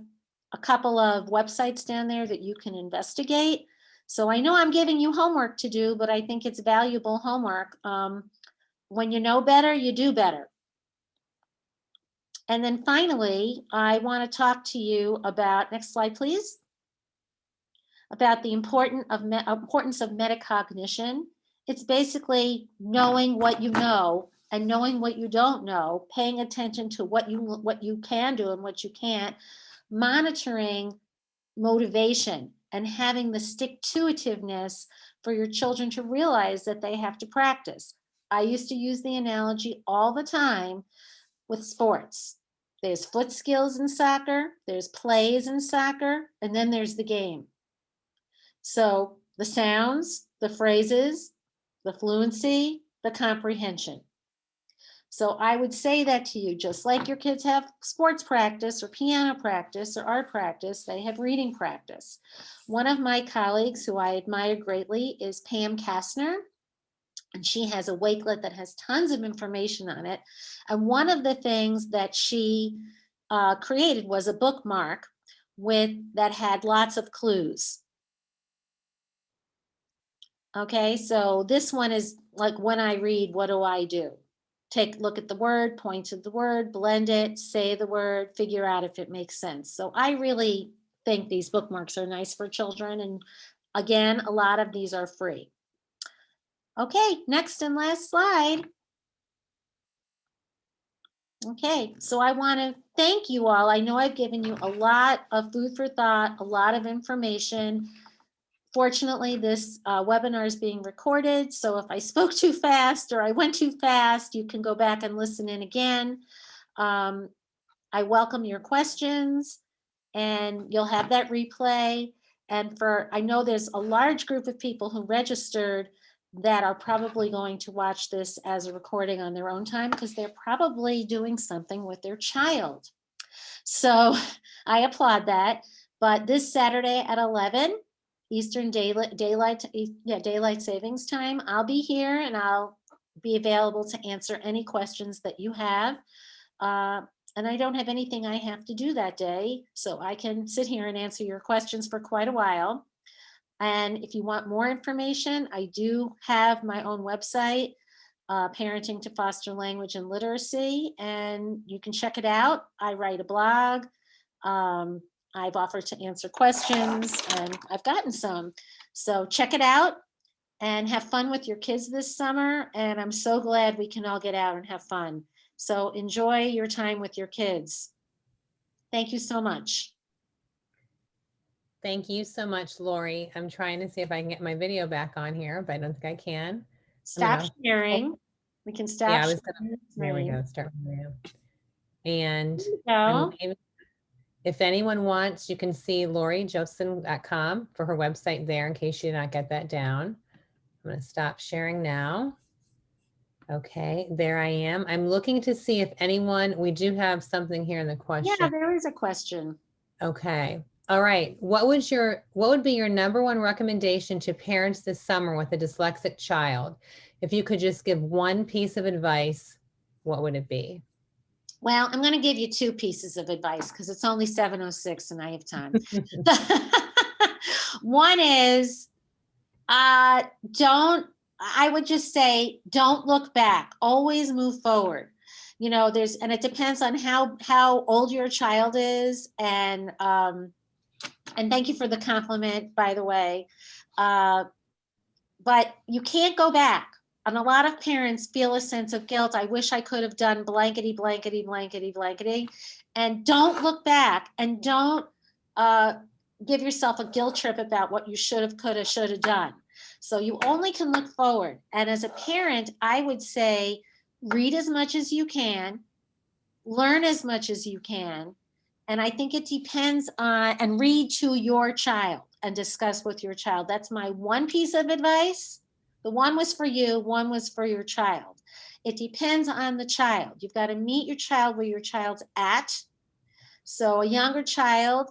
a couple of websites down there that you can investigate. So I know I'm giving you homework to do, but I think it's valuable homework. When you know better, you do better. And then finally, I want to talk to you about, next slide, please, about the importance of metacognition. It's basically knowing what you know and knowing what you don't know, paying attention to what you can do and what you can't, monitoring motivation, and having the stick-to-itiveness for your children to realize that they have to practice. I used to use the analogy all the time with sports. There's foot skills in soccer, there's plays in soccer, and then there's the game. So the sounds, the phrases, the fluency, the comprehension. So I would say that to you, just like your kids have sports practice or piano practice or art practice, they have reading practice. One of my colleagues who I admire greatly is Pam Kastner, and she has a Wakelet that has tons of information on it. And one of the things that she created was a bookmark that had lots of clues. Okay, so this one is like, when I read, what do I do? Take a look at the word, point to the word, blend it, say the word, figure out if it makes sense. So I really think these bookmarks are nice for children. And again, a lot of these are free. Okay, next and last slide. Okay, so I want to thank you all. I know I've given you a lot of food for thought, a lot of information. Fortunately, this webinar is being recorded, so if I spoke too fast or I went too fast, you can go back and listen in again. I welcome your questions, and you'll have that replay. And I know there's a large group of people who registered that are probably going to watch this as a recording on their own time, because they're probably doing something with their child. So I applaud that. But this Saturday at 11 Eastern daylight savings time, I'll be here and I'll be available to answer any questions that you have. And I don't have anything I have to do that day, so I can sit here and answer your questions for quite a while. And if you want more information, I do have my own website, Parenting to Foster Language and Literacy, and you can check it out. I write a blog. I've offered to answer questions, and I've gotten some. So check it out and have fun with your kids this summer. And I'm so glad we can all get out and have fun. So enjoy your time with your kids. Thank you so much. Thank you so much, Lori. I'm trying to see if I can get my video back on here, but I don't think I can. Stop sharing. We can stop. Yeah, there we go. Start video. And if anyone wants, you can see LoriJoseph.com for her website there in case you did not get that down. I'm going to stop sharing now. Okay, there I am. I'm looking to see if anyone, we do have something here in the question. Yeah, there is a question. Okay. All right. What would be your number one recommendation to parents this summer with a dyslexic child? If you could just give one piece of advice, what would it be? Well, I'm going to give you two pieces of advice because it's only 7:06 and I have time. One is, I would just say, don't look back, always move forward. You know, and it depends on how old your child is. And thank you for the compliment, by the way. But you can't go back. And a lot of parents feel a sense of guilt. I wish I could have done blankety, blankety, blankety, blankety. And don't look back, and don't give yourself a guilt trip about what you should have, could have, should have done. So you only can look forward. And as a parent, I would say, read as much as you can, learn as much as you can. And I think it depends on, and read to your child and discuss with your child. That's my one piece of advice. The one was for you, one was for your child. It depends on the child. You've got to meet your child where your child's at. So a younger child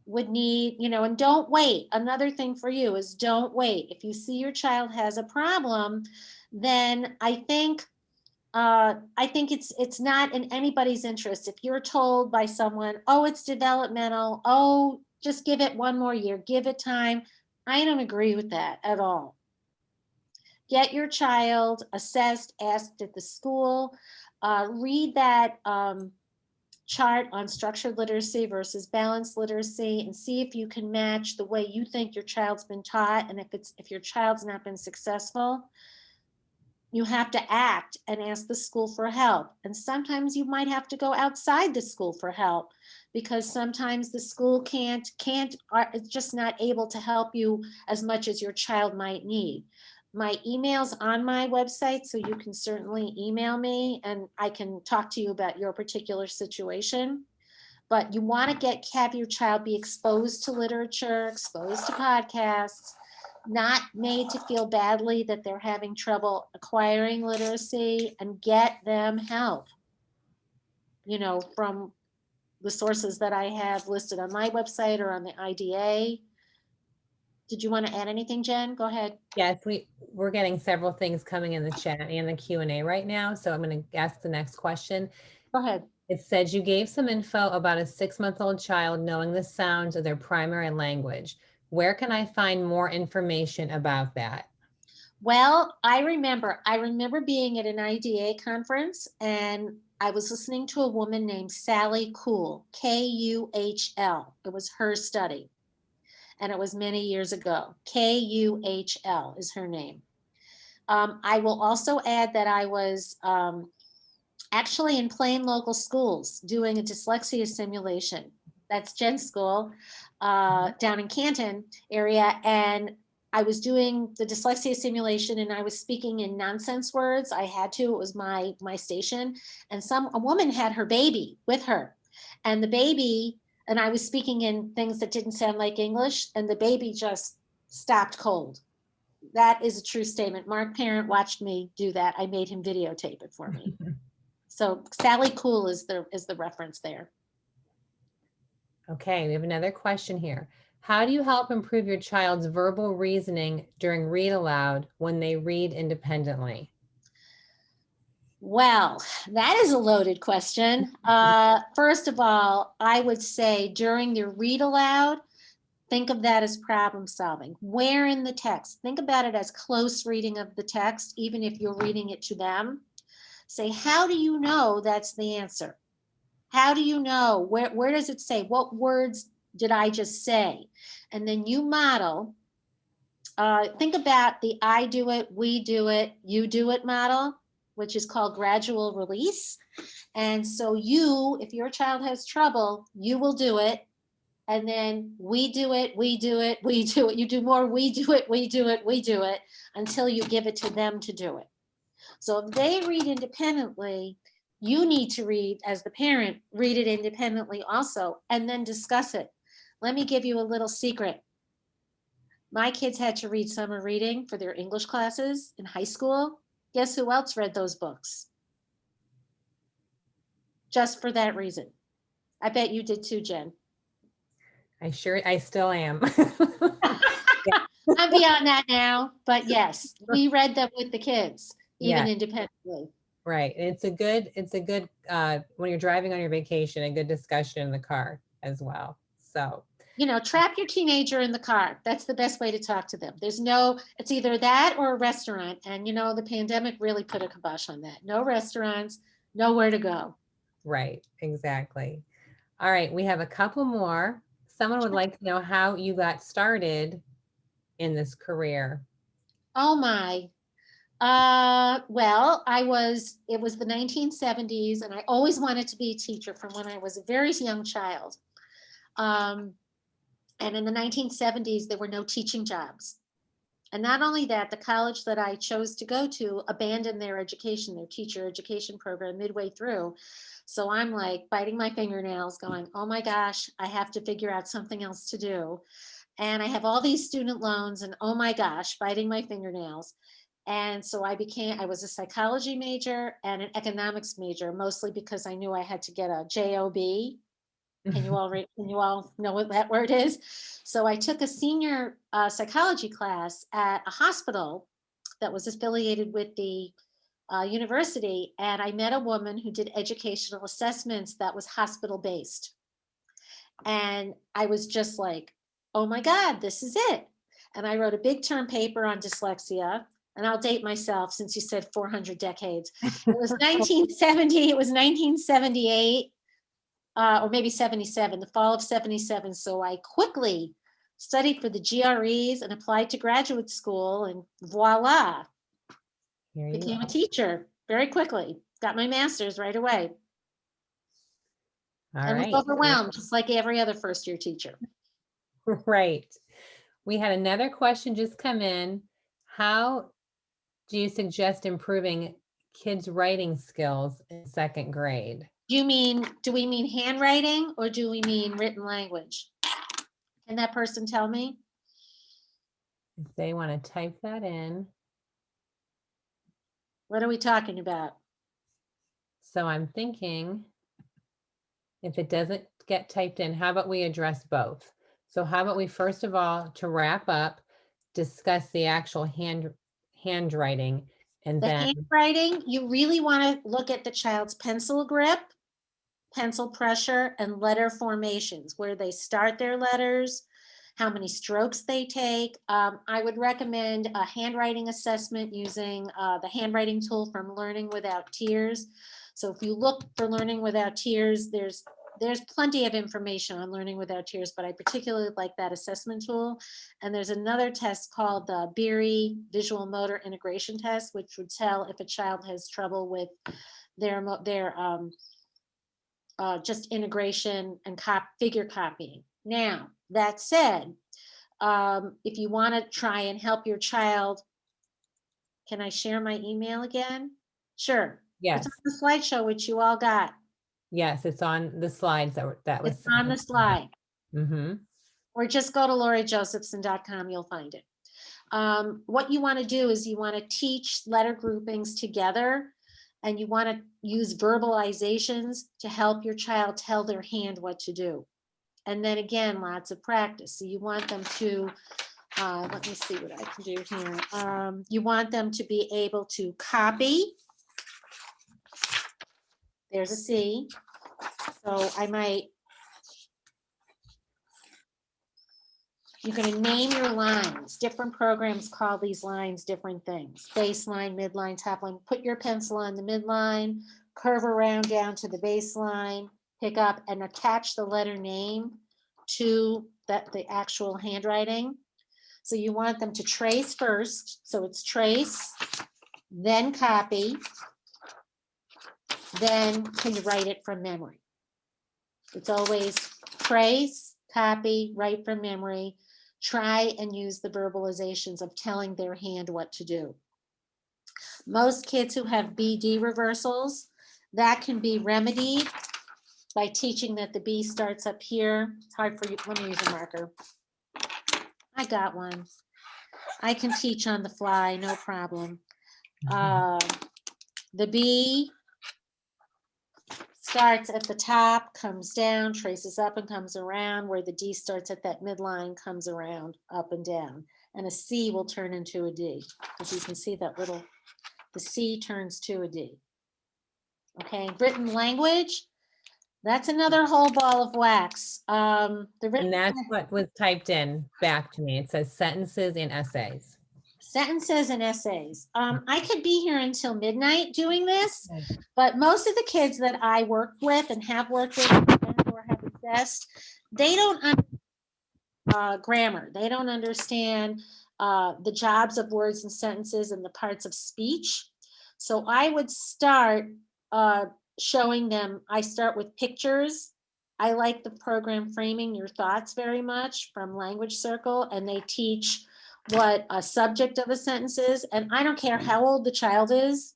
would need, and don't wait. Another thing for you is don't wait. If you see your child has a problem, then I think it's not in anybody's interest. If you're told by someone, oh, it's developmental, oh, just give it one more year, give it time. I don't agree with that at all. Get your child assessed, asked at the school, read that chart on structured literacy versus balanced literacy, and see if you can match the way you think your child's been taught. And if your child's not been successful, you have to act and ask the school for help. And sometimes you might have to go outside the school for help, because sometimes the school can't, it's just not able to help you as much as your child might need. My email's on my website, so you can certainly email me and I can talk to you about your particular situation. But you want to have your child be exposed to literature, exposed to podcasts, not made to feel badly that they're having trouble acquiring literacy, and get them help, you know, from the sources that I have listed on my website or on the IDA. Did you want to add anything, Jen? Go ahead. Yes, we're getting several things coming in the chat and the Q&A right now. So I'm going to ask the next question. Go ahead. It says you gave some info about a 6-month-old child knowing the sounds of their primary language. Where can I find more information about that? Well, I remember being at an IDA conference, and I was listening to a woman named Sally Kuhl, K-U-H-L. It was her study, and it was many years ago. K-U-H-L is her name. I will also add that I was actually in plain local schools doing a dyslexia simulation. That's Jen's school down in Canton area. And I was doing the dyslexia simulation, and I was speaking in nonsense words. I had to, it was my station. And a woman had her baby with her, and the baby, and I was speaking in things that didn't sound like English, and the baby just stopped cold. That is a true statement. Mark Parent watched me do that. I made him videotape it for me. So Sally Kuhl is the reference there. Okay, we have another question here. How do you help improve your child's verbal reasoning during read aloud when they read independently? Well, that is a loaded question. First of all, I would say during the read aloud, think of that as problem solving. Where in the text? Think about it as close reading of the text, even if you're reading it to them. Say, how do you know that's the answer? How do you know? Where does it say? What words did I just say? And then you model. Think about the I do it, we do it, you do it model, which is called gradual release. And so you, if your child has trouble, you will do it. And then we do it, we do it, we do it. You do more, we do it, we do it, we do it, until you give it to them to do it. So if they read independently, you need to read, as the parent, read it independently also, and then discuss it. Let me give you a little secret. My kids had to read summer reading for their English classes in high school. Guess who else read those books? Just for that reason. I bet you did too, Jen. I still am. I'm beyond that now, but yes, we read them with the kids, even Yeah. independently. Right. And it's a good when you're driving on your vacation, a good discussion in the car as well. So, you know, trap your teenager in the car. That's the best way to talk to them. It's either that or a restaurant. And, you know, the pandemic really put a kibosh on that. No restaurants, nowhere to go. Right. Exactly. All right. We have a couple more. Someone would like to know how you got started in this career. Oh my. Well, it was the 1970s, and I always wanted to be a teacher from when I was a very young child. And in the 1970s, there were no teaching jobs. And not only that, the college that I chose to go to abandoned their education, their teacher education program midway through. So I'm like biting my fingernails going, oh my gosh, I have to figure out something else to do. And I have all these student loans, and oh my gosh, biting my fingernails. And so I was a psychology major and an economics major, mostly because I knew I had to get a JOB. Can you all know what that word is? So I took a senior psychology class at a hospital that was affiliated with the university. And I met a woman who did educational assessments that was hospital based. And I was just like, oh my God, this is it. And I wrote a big term paper on dyslexia. And I'll date myself since you said 400 decades. It was 1970, it was 1978, or maybe 77, the fall of 77. So I quickly studied for the GREs and applied to graduate school, and voila, became a teacher very quickly. Got my master's right away. And was overwhelmed, just like every other first-year teacher. Right. We had another question just come in. How do you suggest improving kids' writing skills in second grade? Do we mean handwriting, or do we mean written language? Can that person tell me? if they want to type that in. What are we talking about? So I'm thinking if it doesn't get typed in, how about we address both? So how about we, first of all, to wrap up, discuss the actual handwriting, and The then handwriting, you really want to look at the child's pencil grip, pencil pressure, and letter formations, where they start their letters, how many strokes they take. I would recommend a handwriting assessment using the handwriting tool from Learning Without Tears. So if you look for Learning Without Tears, there's plenty of information on Learning Without Tears, but I particularly like that assessment tool. And there's another test called the Beery Visual Motor Integration Test, which would tell if a child has trouble with their just integration and figure copying. Now, that said, if you want to try and help your child, can I share my email again? Sure. yes, It's on the slideshow, which you all got. yes, it's on the slides that was. It's on the slide. Mm-hmm. Or just go to lauriejosephson.com, you'll find it. What you want to do is you want to teach letter groupings together, and you want to use verbalizations to help your child tell their hand what to do. And then again, lots of practice. So you want them to, let me see what I can do here. You want them to be able to copy. There's a C. So I might, you're going to name your lines. Different programs call these lines different things. Baseline, midline, top line. Put your pencil on the midline, curve around down to the baseline, pick up and attach the letter name to the actual handwriting. So you want them to trace first. So it's trace, then copy, then can you write it from memory? It's always trace, copy, write from memory. Try and use the verbalizations of telling their hand what to do. Most kids who have BD reversals, that can be remedied by teaching that the B starts up here. It's hard for you. Let me use a marker. I got one. I can teach on the fly, no problem. The B starts at the top, comes down, traces up and comes around, where the D starts at that midline, comes around, up and down. And a C will turn into a D. As you can see that little, the C turns to a D. Okay, written language, that's another whole ball of wax. And that's what was typed in back to me. It says sentences and essays. Sentences and essays. I could be here until midnight doing this, but most of the kids that I work with and have worked with or have assessed, they don't understand grammar. They don't understand the jobs of words and sentences and the parts of speech. So I would start showing them, I start with pictures. I like the program Framing Your Thoughts very much from Language Circle, and they teach what a subject of a sentence is. And I don't care how old the child is.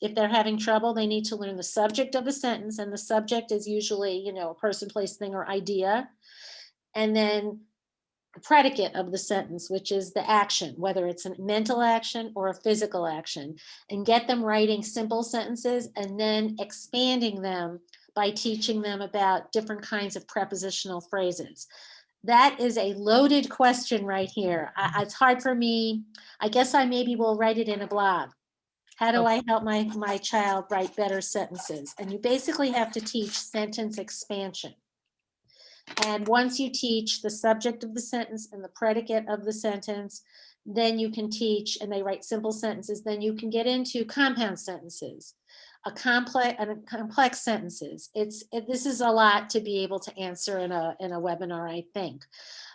If they're having trouble, they need to learn the subject of a sentence, and the subject is usually, you know, a person, place, thing, or idea. And then the predicate of the sentence, which is the action, whether it's a mental action or a physical action, and get them writing simple sentences and then expanding them by teaching them about different kinds of prepositional phrases. That is a loaded question right here. It's hard for me. I guess I maybe will write it in a blog. How do I help my child write better sentences? And you basically have to teach sentence expansion. And once you teach the subject of the sentence and the predicate of the sentence, then you can teach, and they write simple sentences, then you can get into compound sentences, complex sentences. This is a lot to be able to answer in a webinar, I think.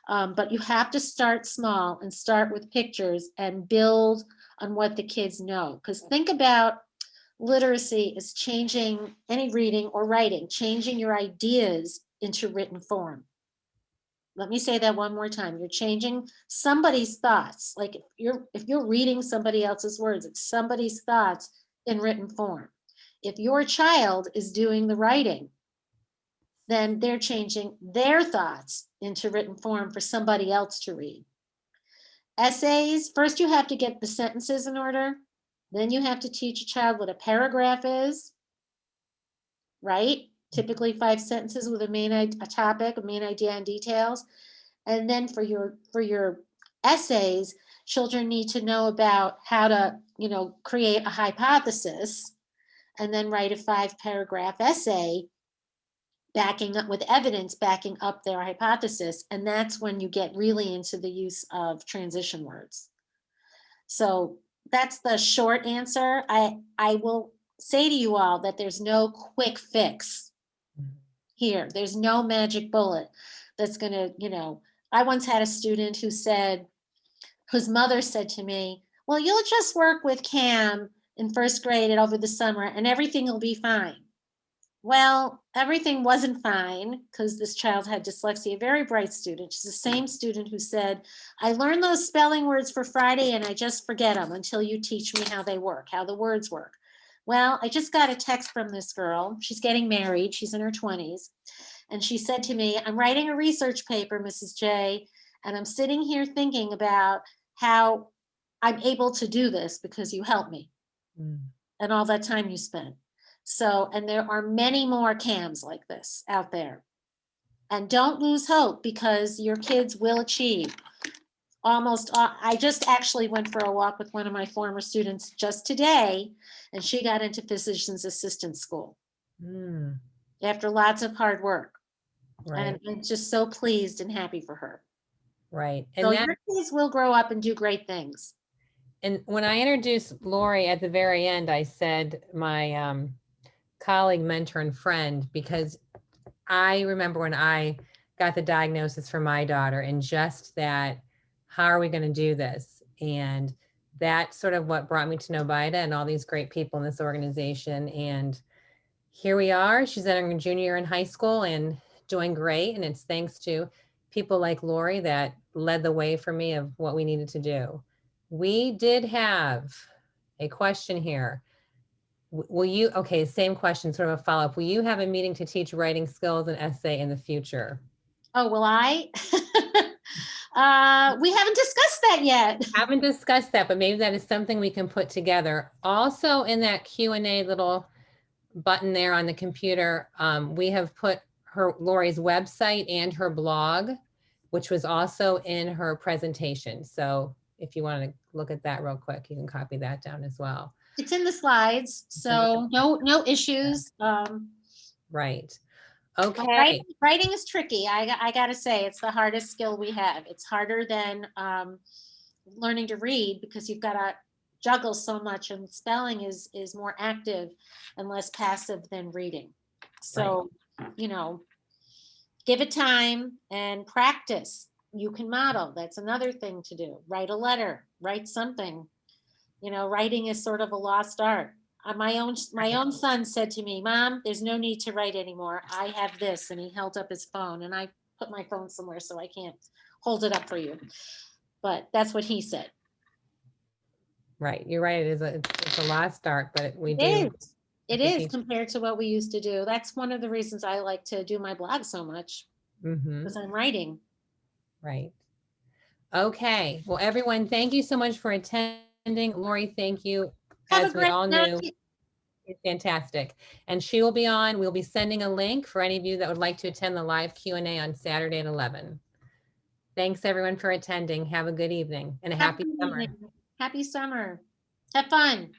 But you have to start small and start with pictures and build on what the kids know. Because think about literacy is changing any reading or writing, changing your ideas into written form. Let me say that one more time. You're changing somebody's thoughts. Like if you're reading somebody else's words, it's somebody's thoughts in written form. If your child is doing the writing, then they're changing their thoughts into written form for somebody else to read. Essays, first you have to get the sentences in order. Then you have to teach a child what a paragraph is, right? Typically 5 sentences with a topic, a main idea and details. And then for your essays, children need to know about how to, create a hypothesis and then write a 5-paragraph essay backing up with evidence, backing up their hypothesis. And that's when you get really into the use of transition words. So that's the short answer. I will say to you all that there's no quick fix here. There's no magic bullet that's going to, I once had a student whose mother said to me, well, you'll just work with Cam in first grade and over the summer and everything will be fine. Well, everything wasn't fine because this child had dyslexia, a very bright student. She's the same student who said, I learned those spelling words for Friday and I just forget them until you teach me how they work, how the words work. Well, I just got a text from this girl. She's getting married. She's in her 20s. And she said to me, I'm writing a research paper, Mrs. J, and I'm sitting here thinking about how I'm able to do this because you helped me and all that time you spent. So, and there are many more CAMs like this out there. And don't lose hope because your kids will achieve. I just actually went for a walk with one of my former students just today, and she got into physician's assistant school after lots of hard work. Right. And I'm just so pleased and happy for her. Right. So your kids will grow up and do great things. And when I introduced Lori at the very end, I said my colleague, mentor, and friend, because I remember when I got the diagnosis for my daughter and just that, how are we going to do this? And that's sort of what brought me to know Vida and all these great people in this organization. And here we are. She's entering junior year in high school and doing great. And it's thanks to people like Lori that led the way for me of what we needed to do. We did have a question here. Will you, okay, same question, sort of a follow-up. Will you have a meeting to teach writing skills and essay in the future? Oh, will I? We haven't discussed that yet. Haven't discussed that, but maybe that is something we can put together. Also in that Q&A little button there on the computer, we have put Lori's website and her blog, which was also in her presentation. So if you want to look at that real quick, you can copy that down as well. It's in the slides, so no issues. Right. Okay. Writing is tricky. I gotta say, it's the hardest skill we have. It's harder than learning to read because you've got to juggle so much, and spelling is more active and less passive than reading. So, give it time and practice. You can model. That's another thing to do. Write a letter, write something. Writing is sort of a lost art. My own son said to me, Mom, there's no need to write anymore. I have this. And he held up his phone, and I put my phone somewhere so I can't hold it up for you. But that's what he said. Right. You're right. It's a lost art, but it is compared to what we used to do. That's one of the reasons I like to do my blog so much, because I'm writing. Right. Okay. Well, everyone, thank you so much for attending. Lori, thank you. As we all knew, it's fantastic. And she will be on. We'll be sending a link for any of you that would like to attend the live Q&A on Saturday at 11. Thanks, everyone, for attending. Have a good evening and a happy summer. Happy summer. Have fun.